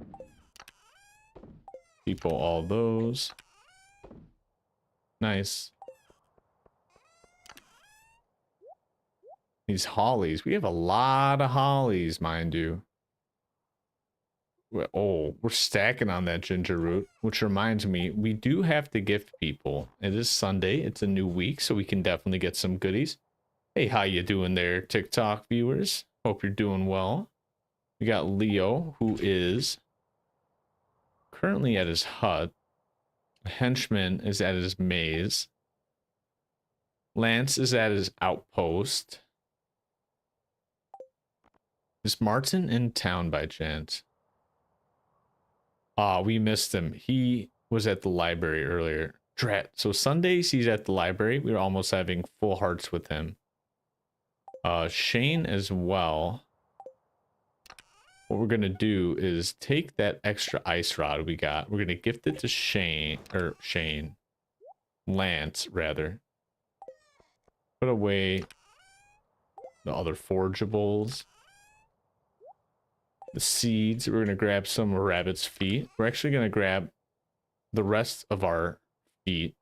People, all those. Nice. These hollies. We have a lot of hollies, mind you. Oh, we're stacking on that ginger root, which reminds me, we do have to gift people. It is Sunday. It's a new week, so we can definitely get some goodies. Hey, how you doing there, TikTok viewers? Hope you're doing well. We got Leo, who is currently at his hut. Henchman is at his maze. Lance is at his outpost. Is Martin in town by chance? Ah, we missed him. He was at the library earlier. Drat. So Sundays he's at the library. We were almost having full hearts with him. Shane as well. What we're gonna do is take that extra ice rod we got. We're gonna gift it to Lance rather. Put away the other forageables. The seeds, we're going to grab some rabbit's feet. We're actually going to grab the rest of our feet.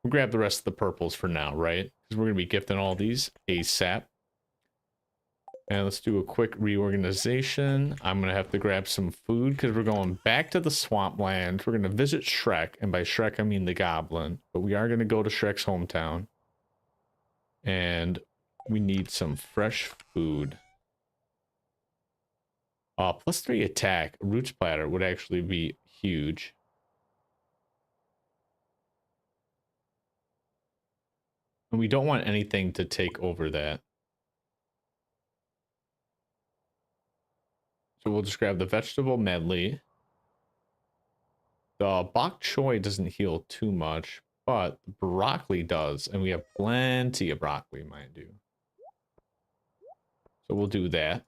We'll grab the rest of the purples for now, right? Because we're going to be gifting all these ASAP. And let's do a quick reorganization. I'm going to have to grab some food because we're going back to the swampland. We're going to visit Shrek. And by Shrek, I mean the goblin. But we are going to go to Shrek's hometown. And we need some fresh food. +3 attack. Roots platter would actually be huge. And we don't want anything to take over that. So we'll just grab the vegetable medley. The bok choy doesn't heal too much, but the broccoli does, and we have plenty of broccoli, mind you. So we'll do that.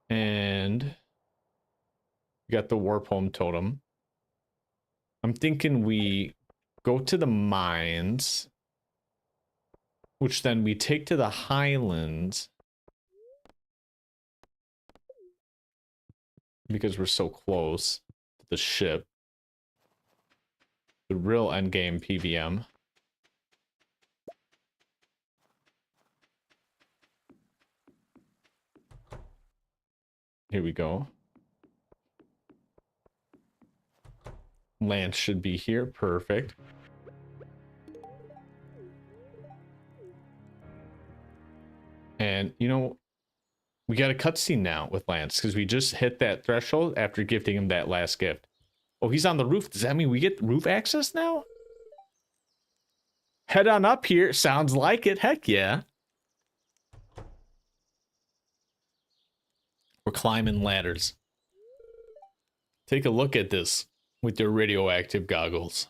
And we got the warp home totem. I'm thinking we go to the mines, which then we take to the highlands because we're so close to the ship. The real endgame PVM. Here we go. Lance should be here. Perfect. And, you know, we got a cutscene now with Lance because we just hit that threshold after gifting him that last gift. Oh, he's on the roof. Does that mean we get roof access now? Head on up here. Sounds like it. Heck yeah. We're climbing ladders. Take a look at this with your radioactive goggles.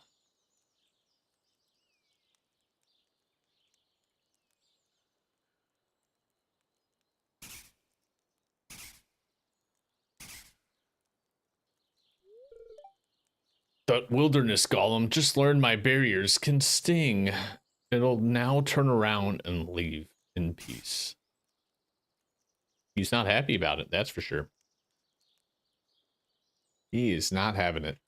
The wilderness golem just learned my barriers can sting. It'll now turn around and leave in peace. He's not happy about it, that's for sure. He is not having it.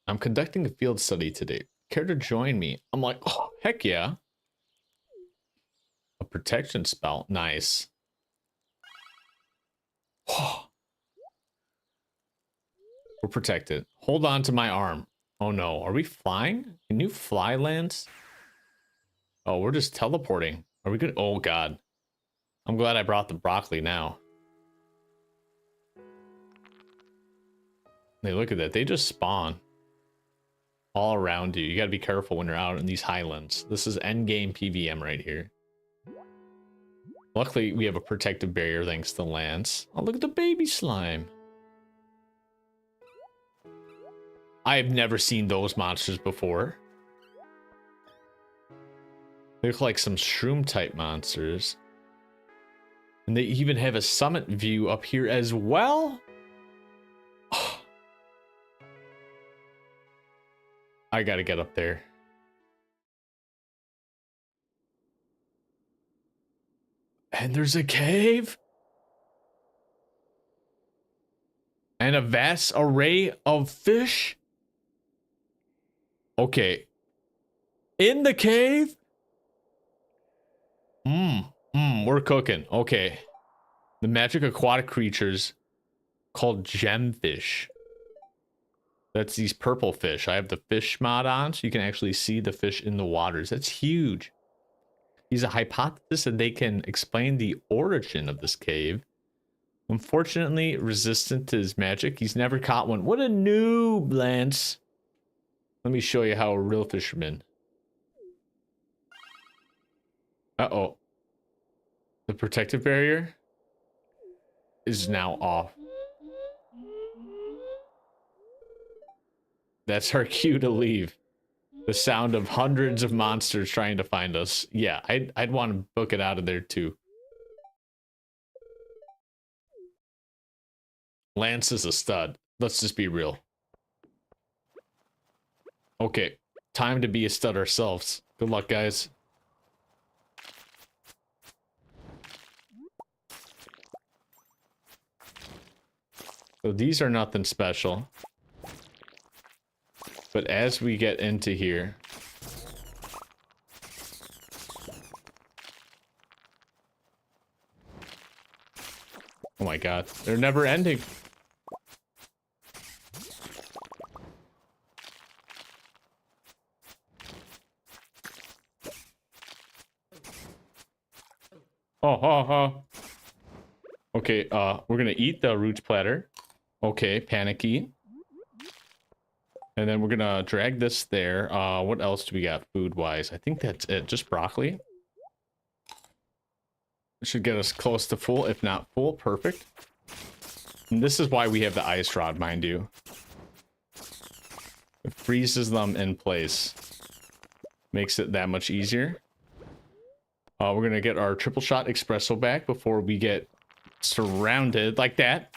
I'm conducting a field study today. Care to join me? I'm like, oh, heck yeah. A protection spell. Nice. We're protected. Hold on to my arm. Oh no, are we flying? Can you fly, Lance? Oh, we're just teleporting. Are we good? Oh god. I'm glad I brought the broccoli now. Hey, look at that. They just spawn all around you. You gotta be careful when you're out in these highlands. This is endgame PVM right here. Luckily, we have a protective barrier thanks to Lance. Oh, look at the baby slime. I have never seen those monsters before. They look like some shroom type monsters. And they even have a summit view up here as well. Oh. I gotta get up there. And there's a cave. And a vast array of fish. Okay. In the cave? We're cooking. Okay. The magic aquatic creatures called gemfish. That's these purple fish. I have the fish mod on, so you can actually see the fish in the waters. That's huge. He's a hypothesis that they can explain the origin of this cave. Unfortunately, resistant to his magic. He's never caught one. What a noob, Lance. Let me show you how a real fisherman. Uh-oh. The protective barrier is now off. That's our cue to leave. The sound of hundreds of monsters trying to find us. Yeah, I'd want to book it out of there too. Lance is a stud. Let's just be real. Okay, time to be a stud ourselves. Good luck, guys. So these are nothing special. But as we get into here... Oh my god, they're never ending. Okay, we're gonna eat the roots platter. Okay, panicky. And then we're gonna drag this there. What else do we got food-wise? I think that's it. Just broccoli. It should get us close to full, if not full. Perfect. And this is why we have the ice rod, mind you. It freezes them in place. Makes it that much easier. We're gonna get our triple shot espresso back before we get surrounded like that.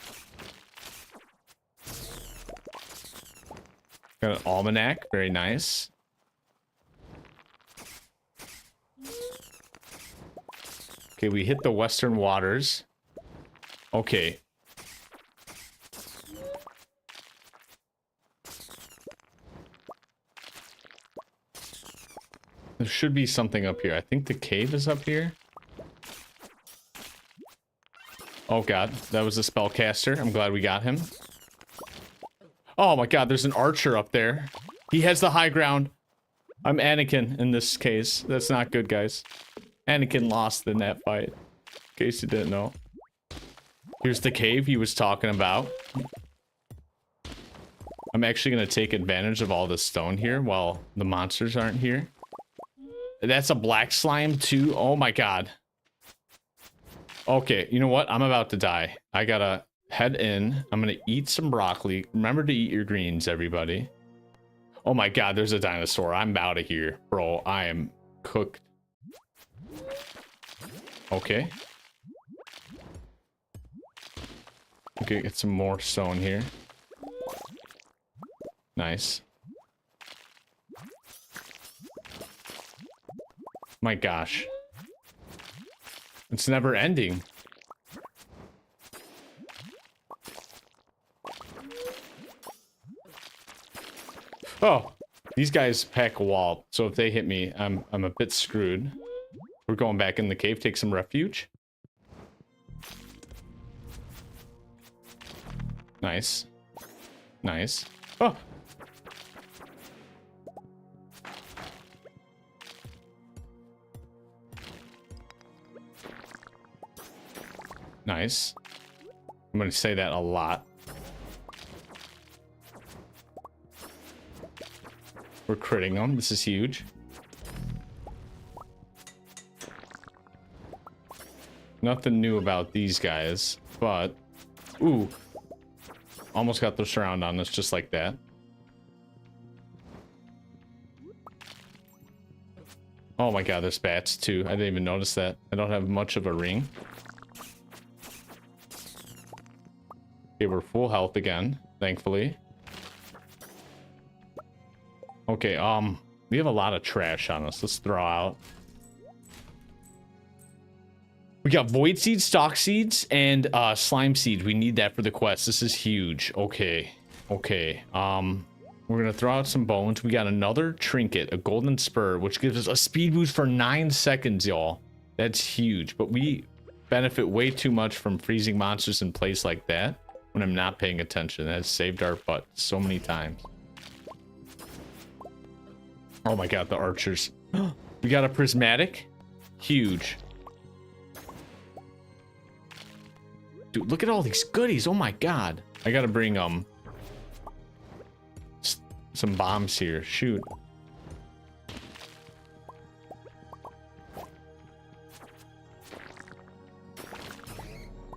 Got an almanac, very nice. Okay, we hit the Western Waters. Okay. There should be something up here. I think the cave is up here. Oh god, that was a spellcaster. I'm glad we got him. Oh my god, there's an archer up there. He has the high ground. I'm Anakin in this case. That's not good, guys. Anakin lost in that fight. In case you didn't know. Here's the cave he was talking about. I'm actually going to take advantage of all the stone here while the monsters aren't here. That's a black slime too. Oh my god. Okay, you know what? I'm about to die. I gotta head in. I'm gonna eat some broccoli. Remember to eat your greens, everybody. Oh my god, there's a dinosaur. I'm out of here, bro. I am cooked. Okay. Okay, get some more stone here. Nice. My gosh. It's never ending. Oh, these guys pack a wall, so if they hit me, I'm a bit screwed. We're going back in the cave, take some refuge. Nice. Nice. Oh! Nice. I'm gonna say that a lot. We're critting them. This is huge. Nothing new about these guys, but... Ooh. Almost got the surround on us just like that. Oh my god, there's bats too. I didn't even notice that. I don't have much of a ring. Okay, we're full health again, thankfully. Okay, we have a lot of trash on us. Let's throw out. We got void seeds, stalk seeds, and slime seeds. We need that for the quest. This is huge. Okay. Okay. We're gonna throw out some bones. We got another trinket, a golden spur, which gives us a speed boost for 9 seconds, y'all. That's huge. But we benefit way too much from freezing monsters in place like that when I'm not paying attention. That has saved our butt so many times. Oh my god, the archers. We got a prismatic. Huge. Dude, look at all these goodies. Oh my god. I gotta bring some bombs here. Shoot.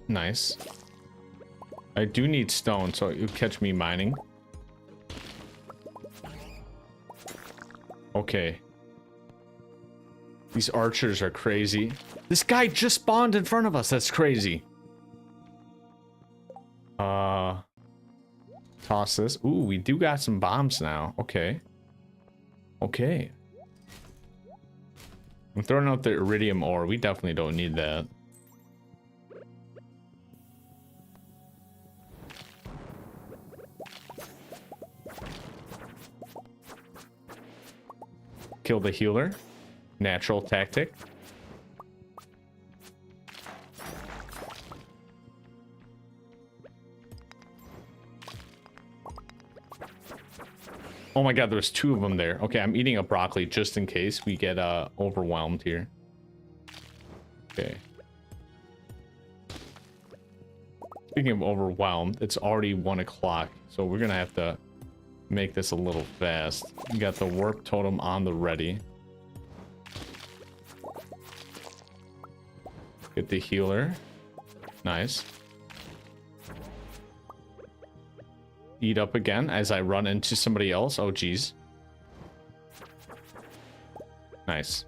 Nice. I do need stone, so you'll catch me mining. Okay. These archers are crazy. This guy just spawned in front of us. That's crazy. Toss this. Ooh, we do got some bombs now. Okay. Okay. I'm throwing out the iridium ore. We definitely don't need that. Kill the healer. Natural tactic. Oh my god, there's 2 of them there. Okay, I'm eating a broccoli just in case we get overwhelmed here. Okay. Speaking of overwhelmed, it's already 1 o'clock, so we're gonna have to make this a little fast. We got the warp totem on the ready. Get the healer. Nice. eat up again as I run into somebody else. Oh, geez. Nice.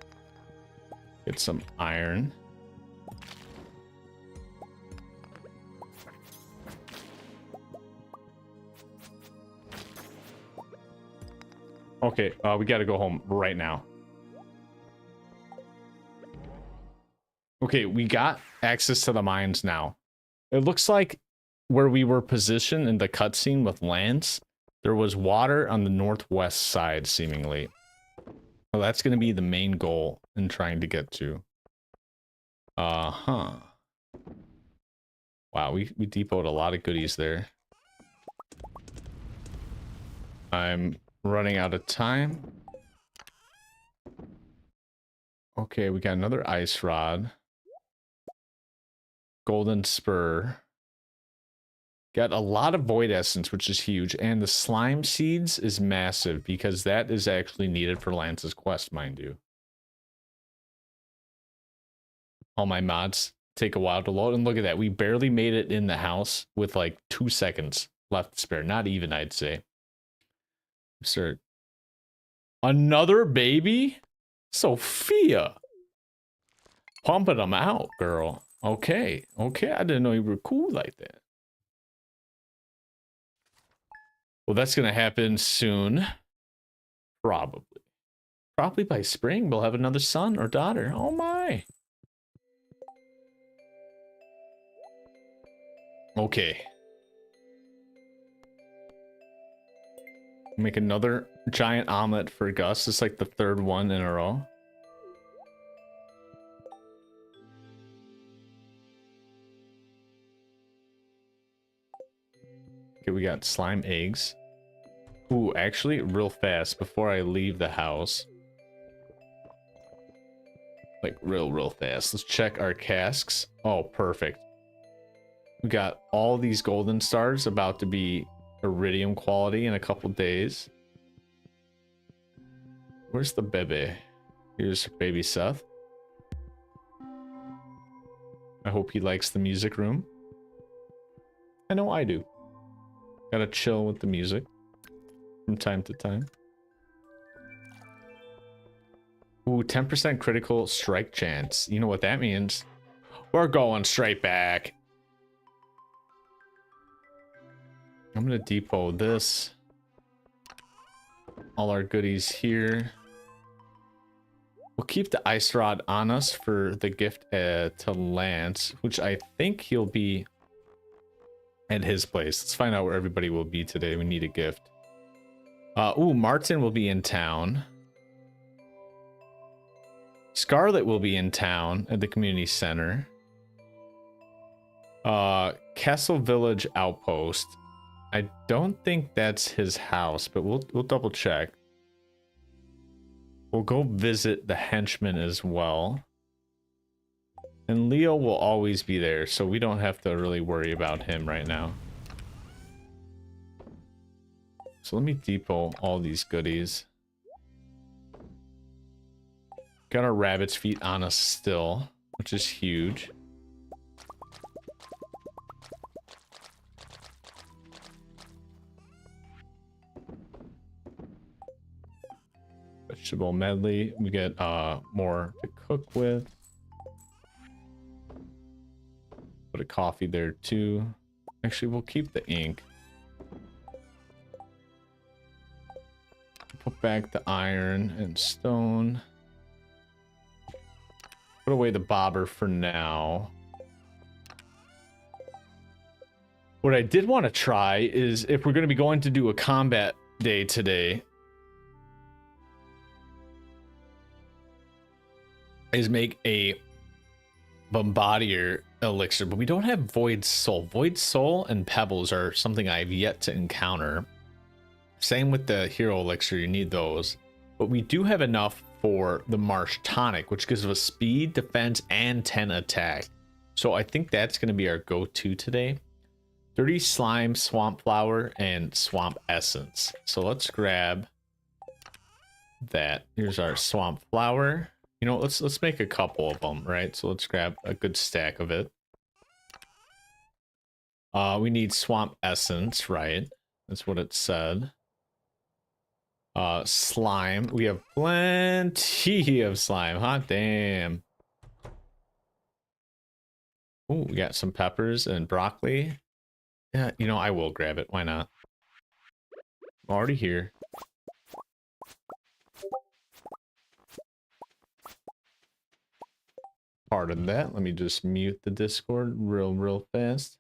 Get some iron. Okay, we gotta go home right now. Okay, we got access to the mines now. It looks like where we were positioned in the cutscene with Lance, there was water on the northwest side, seemingly. Well, that's going to be the main goal in trying to get to. Uh-huh. Wow, we depoted a lot of goodies there. I'm running out of time. Okay, we got another ice rod. Golden spur. Got a lot of void essence, which is huge. And the slime seeds is massive because that is actually needed for Lance's quest, mind you. All my mods take a while to load. And look at that. We barely made it in the house with like 2 seconds left to spare. Not even, I'd say. Sir. Another baby? Sophia. Pumping them out, girl. Okay. Okay. I didn't know you were cool like that. Well, that's going to happen soon. Probably. Probably by spring, we'll have another son or daughter. Oh, my. Okay. Make another giant omelet for Gus. It's like the 3rd one in a row. Okay, we got slime eggs. Ooh, actually, real fast, before I leave the house. Like, real fast. Let's check our casks. Oh, perfect. We got all these golden stars about to be iridium quality in a couple days. Where's the baby? Here's baby Seth. I hope he likes the music room. I know I do. Gotta chill with the music from time to time. Ooh, 10% critical strike chance. You know what that means? We're going straight back. I'm gonna depot this. All our goodies here. We'll keep the ice rod on us for the gift to Lance, which I think he'll be at his place. Let's find out where everybody will be today. We need a gift. Ooh, Martin will be in town. Scarlet will be in town at the community center. Castle Village Outpost. I don't think that's his house, but we'll double check. We'll go visit the henchman as well. And Leo will always be there, so we don't have to really worry about him right now. So let me depot all these goodies. Got our rabbit's feet on us still, which is huge. Vegetable medley. We get more to cook with. Put a coffee there too. Actually, we'll keep the ink. Put back the iron and stone. Put away the bobber for now. What I did want to try is, if we're going to be going to do a combat day today, is make a bombardier elixir, but we don't have void soul. Void soul and pebbles are something I've yet to encounter. Same with the hero elixir, you need those. But we do have enough for the marsh tonic, which gives us speed, defense, and 10 attack. So I think that's going to be our go-to today. 30 slime, swamp flower, and swamp essence. So let's grab that. Here's our swamp flower. You know, let's make a couple of them, right? So let's grab a good stack of it. We need swamp essence, right? That's what it said. Slime. We have plenty of slime. Hot damn. Oh, we got some peppers and broccoli. Yeah, you know, I will grab it. Why not? I'm already here. Pardon that. Let me just mute the Discord real fast.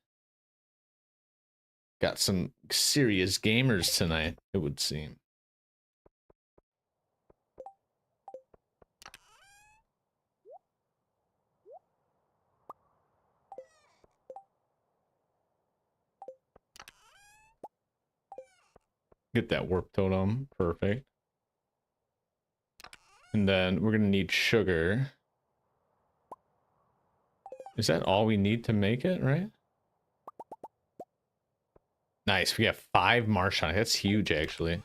Got some serious gamers tonight, it would seem. Get that warp totem. Perfect. And then we're gonna need sugar. Is that all we need to make it, right? Nice. We have 5 Marshon. That's huge, actually.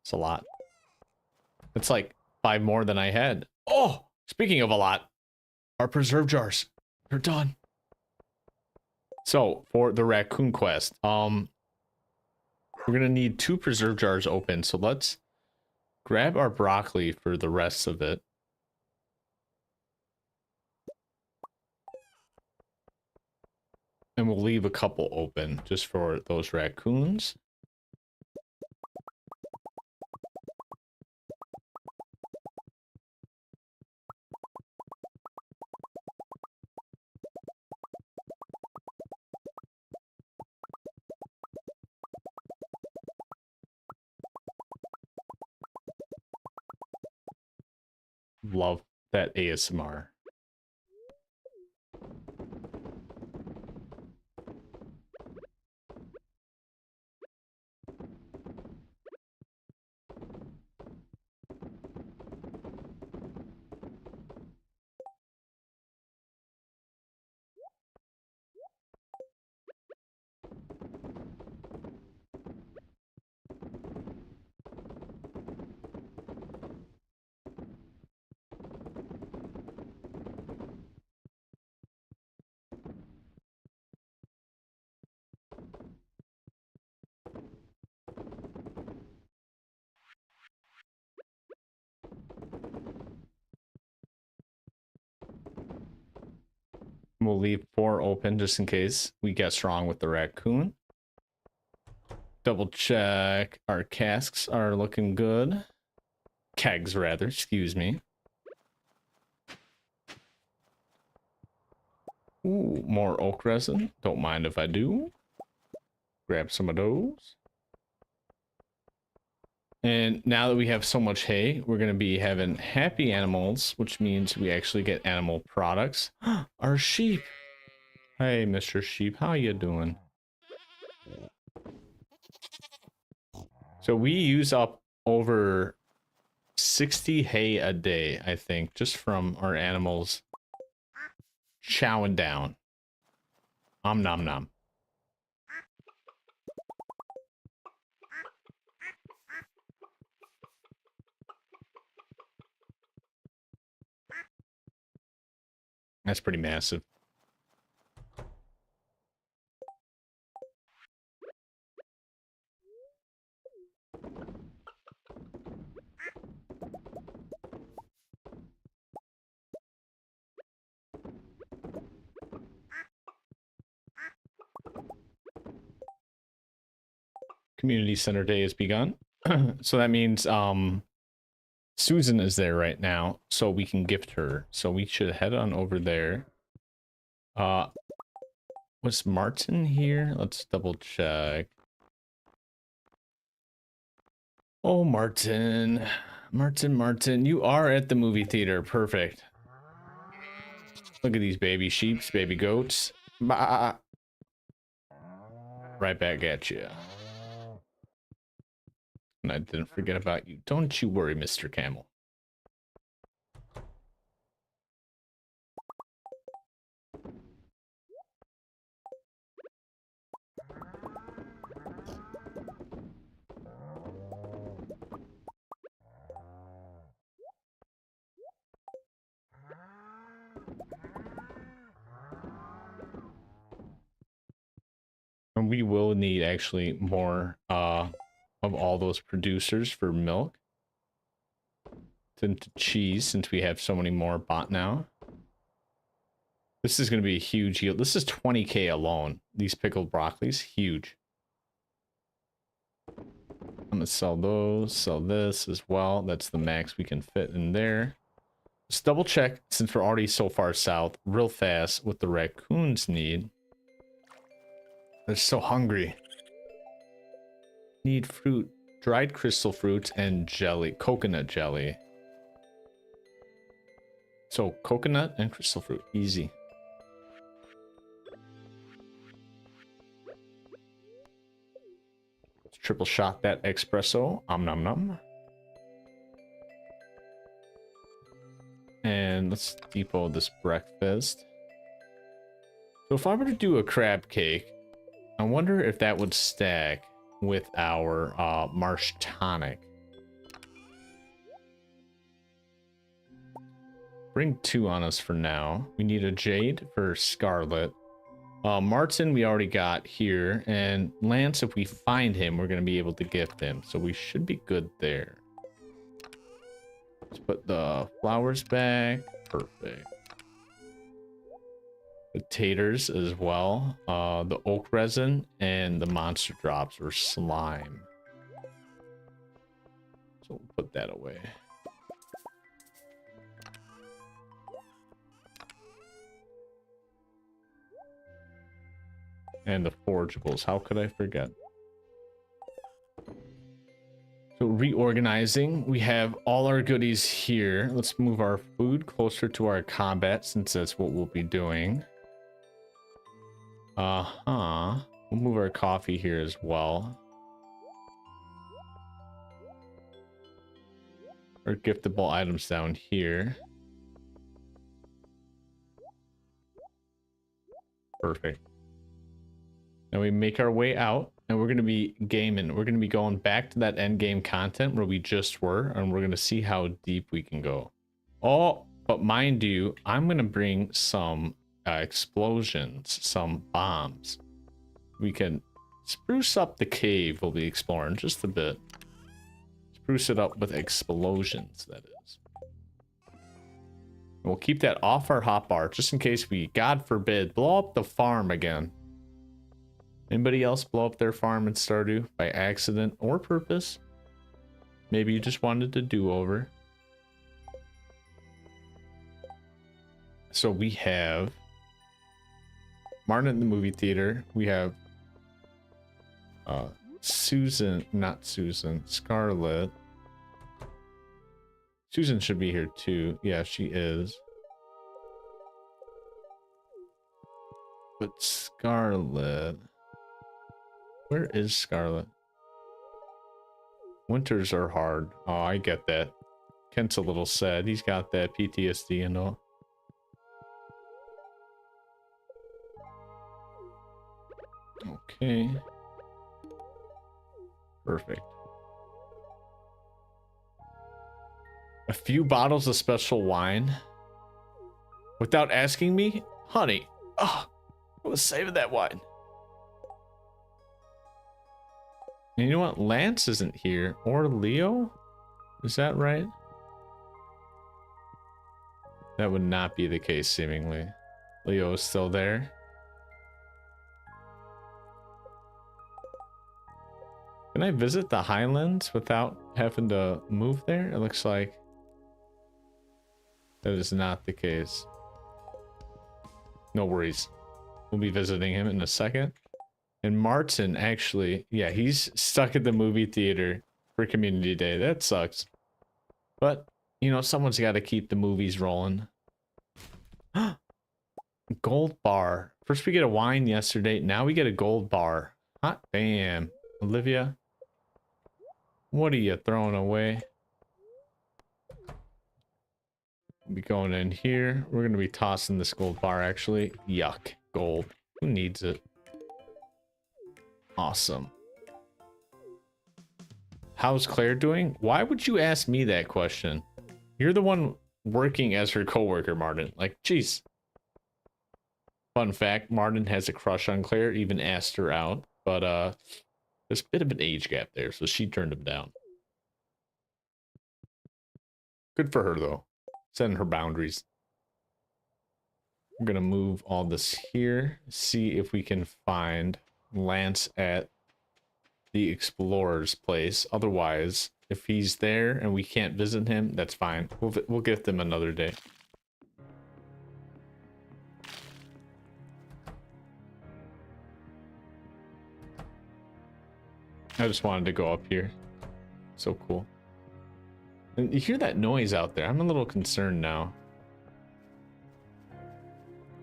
It's a lot. It's like 5 more than I had. Oh, speaking of a lot, our preserve jars. They're done. So for the raccoon quest, we're gonna need 2 preserve jars open. So let's grab our broccoli for the rest of it. And we'll leave a couple open just for those raccoons. Love that ASMR. We'll leave 4 open just in case we get strong with the raccoon. Double check our casks are looking good. Kegs, rather, excuse me. Ooh, more oak resin. Don't mind if I do. Grab some of those. And now that we have so much hay, we're going to be having happy animals, which means we actually get animal products. Our sheep. Hey, Mr. Sheep, how you doing? So we use up over 60 hay a day, I think, just from our animals chowing down. Om nom nom. That's pretty massive. Community Center Day has begun. So that means Susan is there right now, so we can gift her. So we should head on over there. Was Martin here? Let's double check. Oh, Martin. Martin, you are at the movie theater. Perfect. Look at these baby sheeps, baby goats. Bah. Right back at you. And I didn't forget about you. Don't you worry, Mr. Camel. And we will need actually more of all those producers for milk. Into cheese, since we have so many more bought now. This is going to be a huge yield. This is 20k alone. These pickled broccolis, huge. I'm gonna sell those, sell this as well. That's the max we can fit in there. Let's double check, since we're already so far south, real fast, what the raccoons need. They're so hungry. Need fruit, dried crystal fruits, and jelly, coconut jelly. So coconut and crystal fruit, easy. Let's triple shot that espresso, nom nom. And let's depot this breakfast. So if I were to do a crab cake, I wonder if that would stack with our marsh tonic. Bring 2 on us for now. We need a jade for Scarlet. Martin we already got here, and Lance, if we find him, we're going to be able to gift him. So we should be good there. Let's put the flowers back. Perfect. The taters as well. The oak resin and the monster drops or slime. So we'll put that away. And the forageables. How could I forget? So reorganizing. We have all our goodies here. Let's move our food closer to our combat, since that's what we'll be doing. We'll move our coffee here as well. Our giftable items down here. Perfect. Now we make our way out, and we're going to be gaming. We're going to be going back to that end game content where we just were, and we're going to see how deep we can go. Oh, but mind you, I'm going to bring some explosions, some bombs. We can spruce up the cave we'll be exploring just a bit. Spruce it up with explosions, that is. And we'll keep that off our hotbar just in case we, God forbid, blow up the farm again. Anybody else blow up their farm in Stardew by accident or purpose? Maybe you just wanted to do-over. So we have Martin in the movie theater. We have Scarlet. Susan should be here too. Yeah, she is. But Scarlet... Where is Scarlet? Winters are hard. Oh, I get that. Kent's a little sad. He's got that PTSD and all. Okay. Perfect. A few bottles of special wine? Without asking me? Honey, oh, I was saving that wine. And you know what? Lance isn't here. Or Leo? Is that right? That would not be the case, seemingly. Leo is still there. Can I visit the Highlands without having to move there? It looks like that is not the case. No worries. We'll be visiting him in a second. And Martin, actually, yeah, he's stuck at the movie theater for Community Day. That sucks. But, you know, someone's got to keep the movies rolling. Gold bar. First we get a wine yesterday. Now we get a gold bar. Hot damn. Olivia, what are you throwing away? Be going in here. We're going to be tossing this gold bar, actually. Yuck. Gold. Who needs it? Awesome. How's Claire doing? Why would you ask me that question? You're the one working as her coworker, Martin. Like, jeez. Fun fact, Martin has a crush on Claire, even asked her out, but there's a bit of an age gap there, so she turned him down. Good for her, though. Setting her boundaries. I'm gonna move all this here, see if we can find Lance at the explorer's place. Otherwise, if he's there and we can't visit him, that's fine. We'll gift him another day. I just wanted to go up here. So cool. And you hear that noise out there. I'm a little concerned now.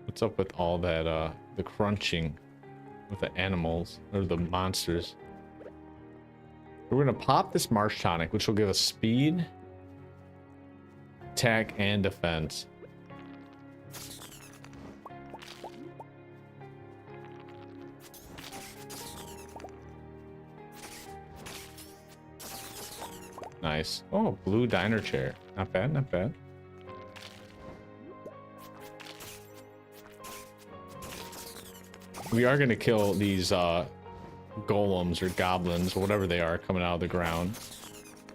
What's up with all that, the crunching with the animals or the monsters? We're gonna pop this marsh tonic, which will give us speed, attack, and defense. Nice. Oh, blue diner chair. Not bad, not bad. We are going to kill these golems or goblins or whatever they are coming out of the ground,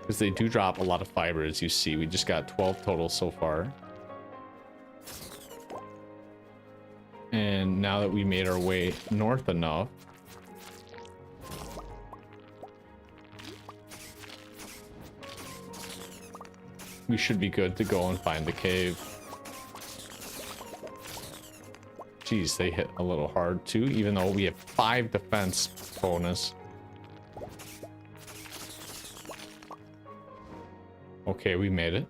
because they do drop a lot of fiber, as you see. We just got 12 total so far. And now that we made our way north enough, we should be good to go and find the cave. Jeez, they hit a little hard too, even though we have 5 defense bonus. Okay, we made it.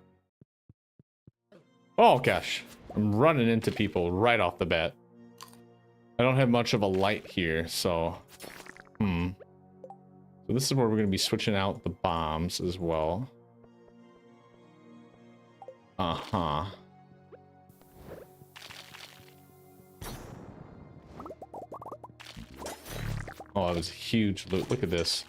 Oh gosh, I'm running into people right off the bat. I don't have much of a light here, so... So this is where we're going to be switching out the bombs as well. Uh-huh. Oh, that was a huge loot. Look at this.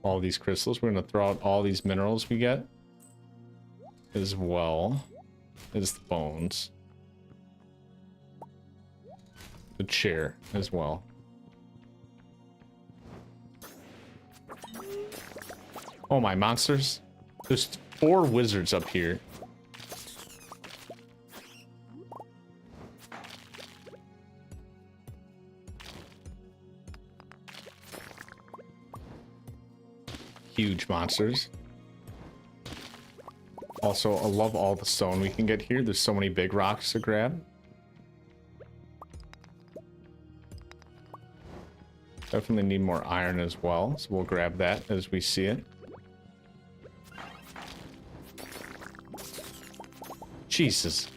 All these crystals. We're going to throw out all these minerals we get, as well as the bones. The chair as well. Oh my, monsters. There's 4 wizards up here. Huge monsters. Also, I love all the stone we can get here. There's so many big rocks to grab. Definitely need more iron as well, so we'll grab that as we see it. Jesus.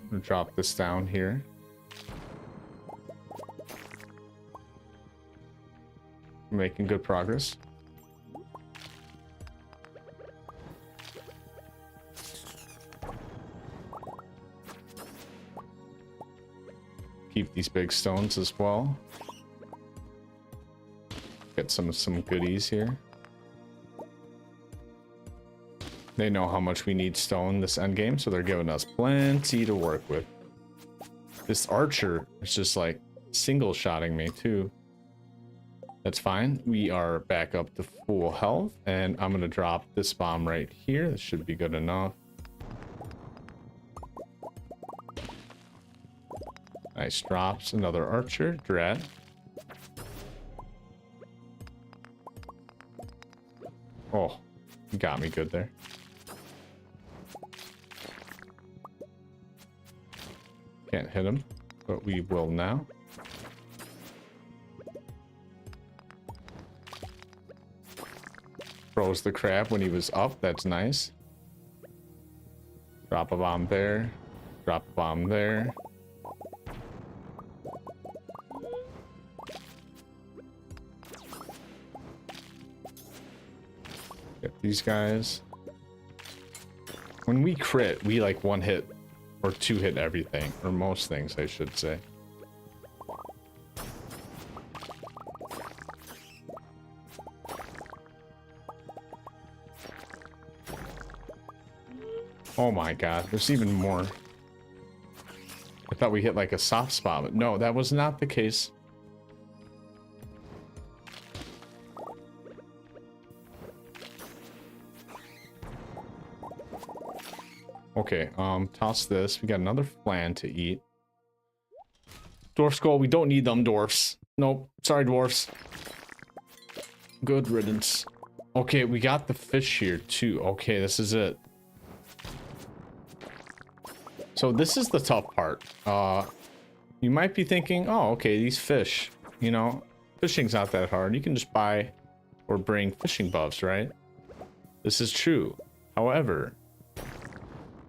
I'm gonna drop this down here. Making good progress. Keep these big stones as well. Get some goodies here. They know how much we need stone this endgame, so they're giving us plenty to work with. This archer is just like single-shotting me too. That's fine. We are back up to full health, and I'm gonna drop this bomb right here. This should be good enough. Nice drops. Another archer. Dread. Oh, you got me good there. Can't hit him, but we will now. Froze the crab when he was up. That's nice. Drop a bomb there. Drop a bomb there. Get these guys. When we crit, we like 1 hit or 2 hit everything, or most things, I should say. Oh my god, there's even more. I thought we hit like a soft spot, but no, that was not the case. Okay, toss this. We got another flan to eat. Dwarf skull, we don't need them, dwarfs. Nope, sorry, dwarfs. Good riddance. Okay, we got the fish here too. Okay, this is it. So this is the tough part. You might be thinking, oh, okay, these fish, you know, fishing's not that hard. You can just buy or bring fishing buffs, right? This is true. However,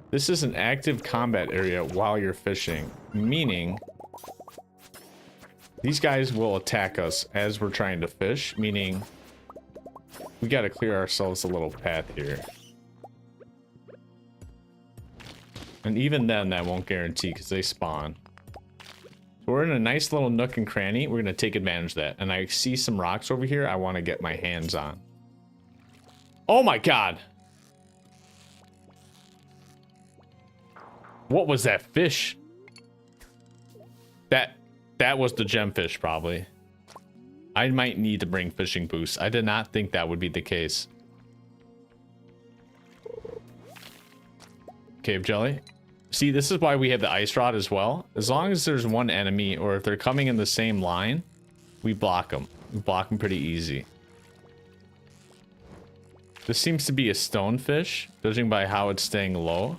this is an active combat area while you're fishing, meaning these guys will attack us as we're trying to fish, meaning we got to clear ourselves a little path here. And even then, that won't guarantee because they spawn. So we're in a nice little nook and cranny. We're going to take advantage of that. And I see some rocks over here I want to get my hands on. Oh my god! What was that fish? That was the gemfish, probably. I might need to bring fishing boosts. I did not think that would be the case. Cave jelly. See, this is why we have the ice rod as well. As long as there's one enemy, or if they're coming in the same line, we block them. We block them pretty easy. This seems to be a stonefish, judging by how it's staying low.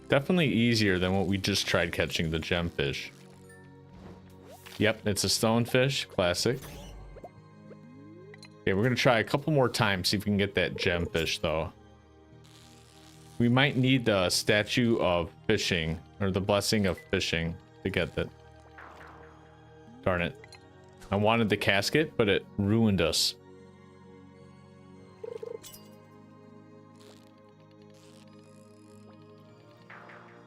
Definitely easier than what we just tried catching, the gemfish. Yep, it's a stonefish. Classic. Okay, we're going to try a couple more times, see if we can get that gemfish, though. We might need the statue of fishing, or the blessing of fishing, to get that. Darn it. I wanted the casket, but it ruined us.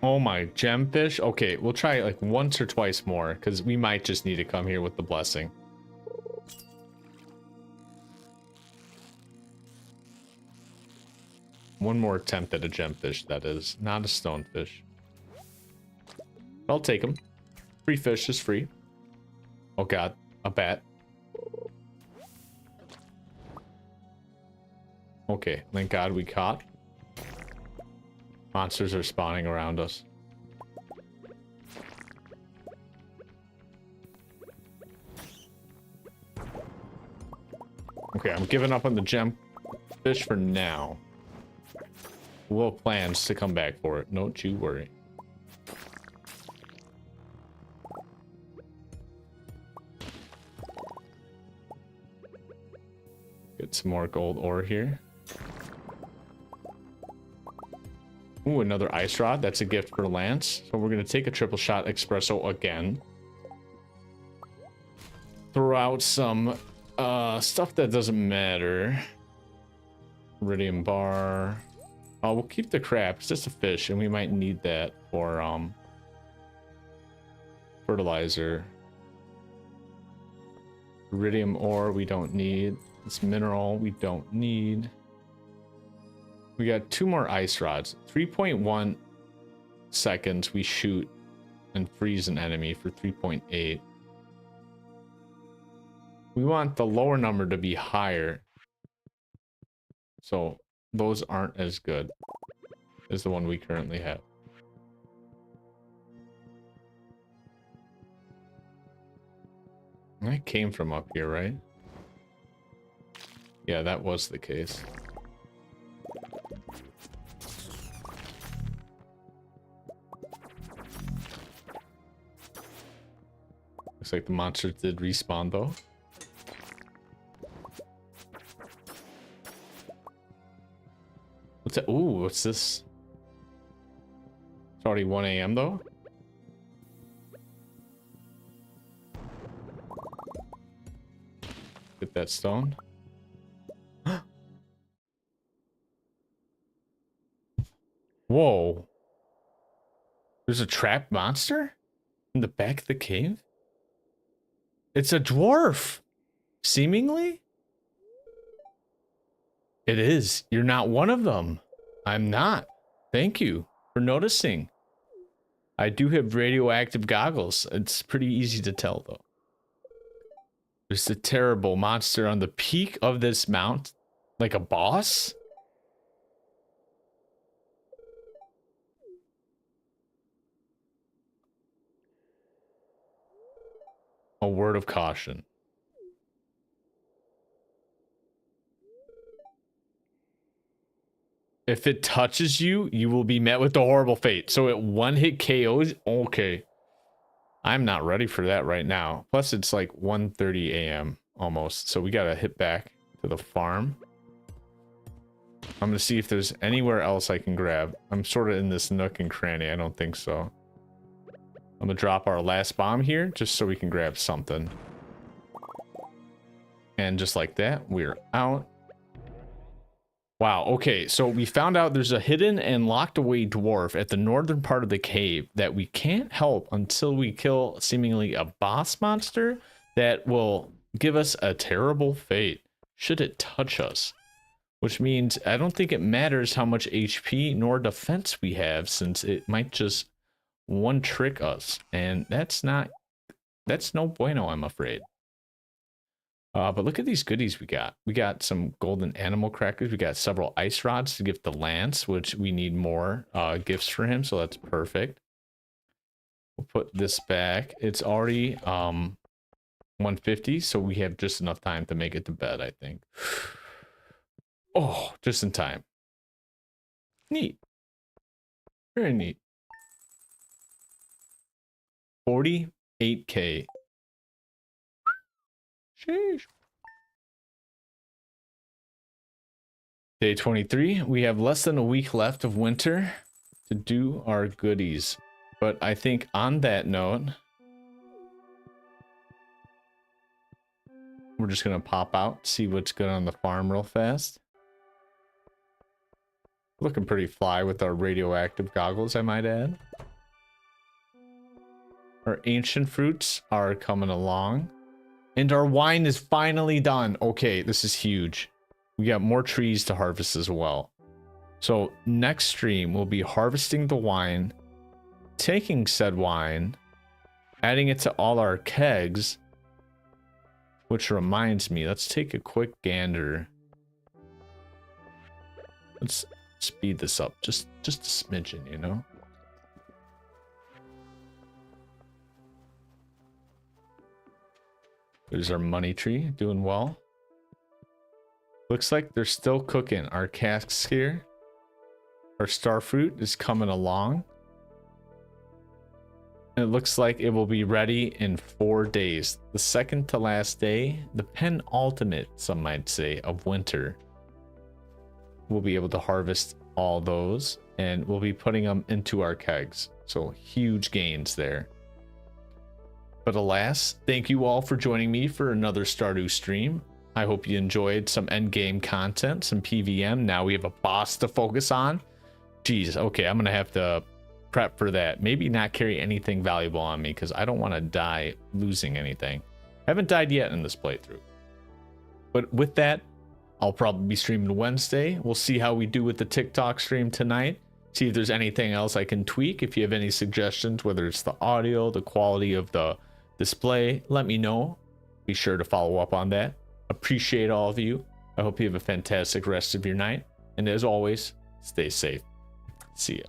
Oh my, gemfish? Okay, we'll try it like once or twice more, because we might just need to come here with the blessing. One more attempt at a gemfish, that is. Not a stonefish. I'll take them. Free fish is free. Oh god, a bat. Okay, thank god we caught. Monsters are spawning around us. Okay, I'm giving up on the gem fish for now. We'll have plans to come back for it. Don't you worry. Get some more gold ore here. Ooh, another ice rod. That's a gift for Lance. So we're going to take a triple shot espresso again. Throw out some stuff that doesn't matter. Iridium bar. Oh, we'll keep the crab. It's just a fish, and we might need that for fertilizer. Iridium ore we don't need. This mineral we don't need. We got 2 more ice rods. 3.1 seconds we shoot and freeze an enemy for 3.8. We want the lower number to be higher. So those aren't as good as the one we currently have. That came from up here, right? Yeah, that was the case. Looks like the monsters did respawn though. What's that? Ooh, what's this? It's already 1 AM though. Get that stone. Whoa. There's a trapped monster in the back of the cave? It's a dwarf, seemingly. It is. You're not one of them. I'm not. Thank you for noticing. I do have radioactive goggles. It's pretty easy to tell, though. There's a terrible monster on the peak of this mount. Like a boss? A word of caution. If it touches you, you will be met with a horrible fate. So it one hit KOs? Okay. I'm not ready for that right now. Plus it's like 1:30 a.m. almost. So we gotta hit back to the farm. I'm gonna see if there's anywhere else I can grab. I'm sort of in this nook and cranny. I don't think so. I'm gonna drop our last bomb here just so we can grab something. And just like that, we're out. Wow, okay, so we found out there's a hidden and locked away dwarf at the northern part of the cave that we can't help until we kill seemingly a boss monster that will give us a terrible fate should it touch us. Which means I don't think it matters how much HP nor defense we have, since it might just one trick us. And that's no bueno, I'm afraid. But look at these goodies we got. We got some golden animal crackers. We got several ice rods to gift the Lance, which we need more gifts for him, so that's perfect. We'll put this back. It's already 150, so we have just enough time to make it to bed, I think. Oh, just in time. Neat. Very neat. 48K. Sheesh. Day 23. We have less than a week left of winter to do our goodies. But I think on that note, we're just going to pop out, see what's good on the farm real fast. Looking pretty fly with our radioactive goggles, I might add. Our ancient fruits are coming along. And our wine is finally done. Okay, this is huge. We got more trees to harvest as well. So next stream, we'll be harvesting the wine, taking said wine, adding it to all our kegs. Which reminds me, let's take a quick gander. Let's speed this up just a smidgen, you know? There's our money tree, doing well. Looks like they're still cooking. Our casks here. Our star fruit is coming along. And it looks like it will be ready in 4 days. The second to last day, the penultimate, some might say, of winter. We'll be able to harvest all those, and we'll be putting them into our kegs. So huge gains there. But alas, thank you all for joining me for another Stardew stream. I hope you enjoyed some endgame content, some PVM. Now we have a boss to focus on. Jeez, okay, I'm gonna have to prep for that. Maybe not carry anything valuable on me because I don't want to die losing anything. Haven't died yet in this playthrough. But with that, I'll probably be streaming Wednesday. We'll see how we do with the TikTok stream tonight. See if there's anything else I can tweak. If you have any suggestions, whether it's the audio, the quality of the display, let me know. Be sure to follow up on that. Appreciate all of you. I hope you have a fantastic rest of your night. And as always, stay safe. See ya.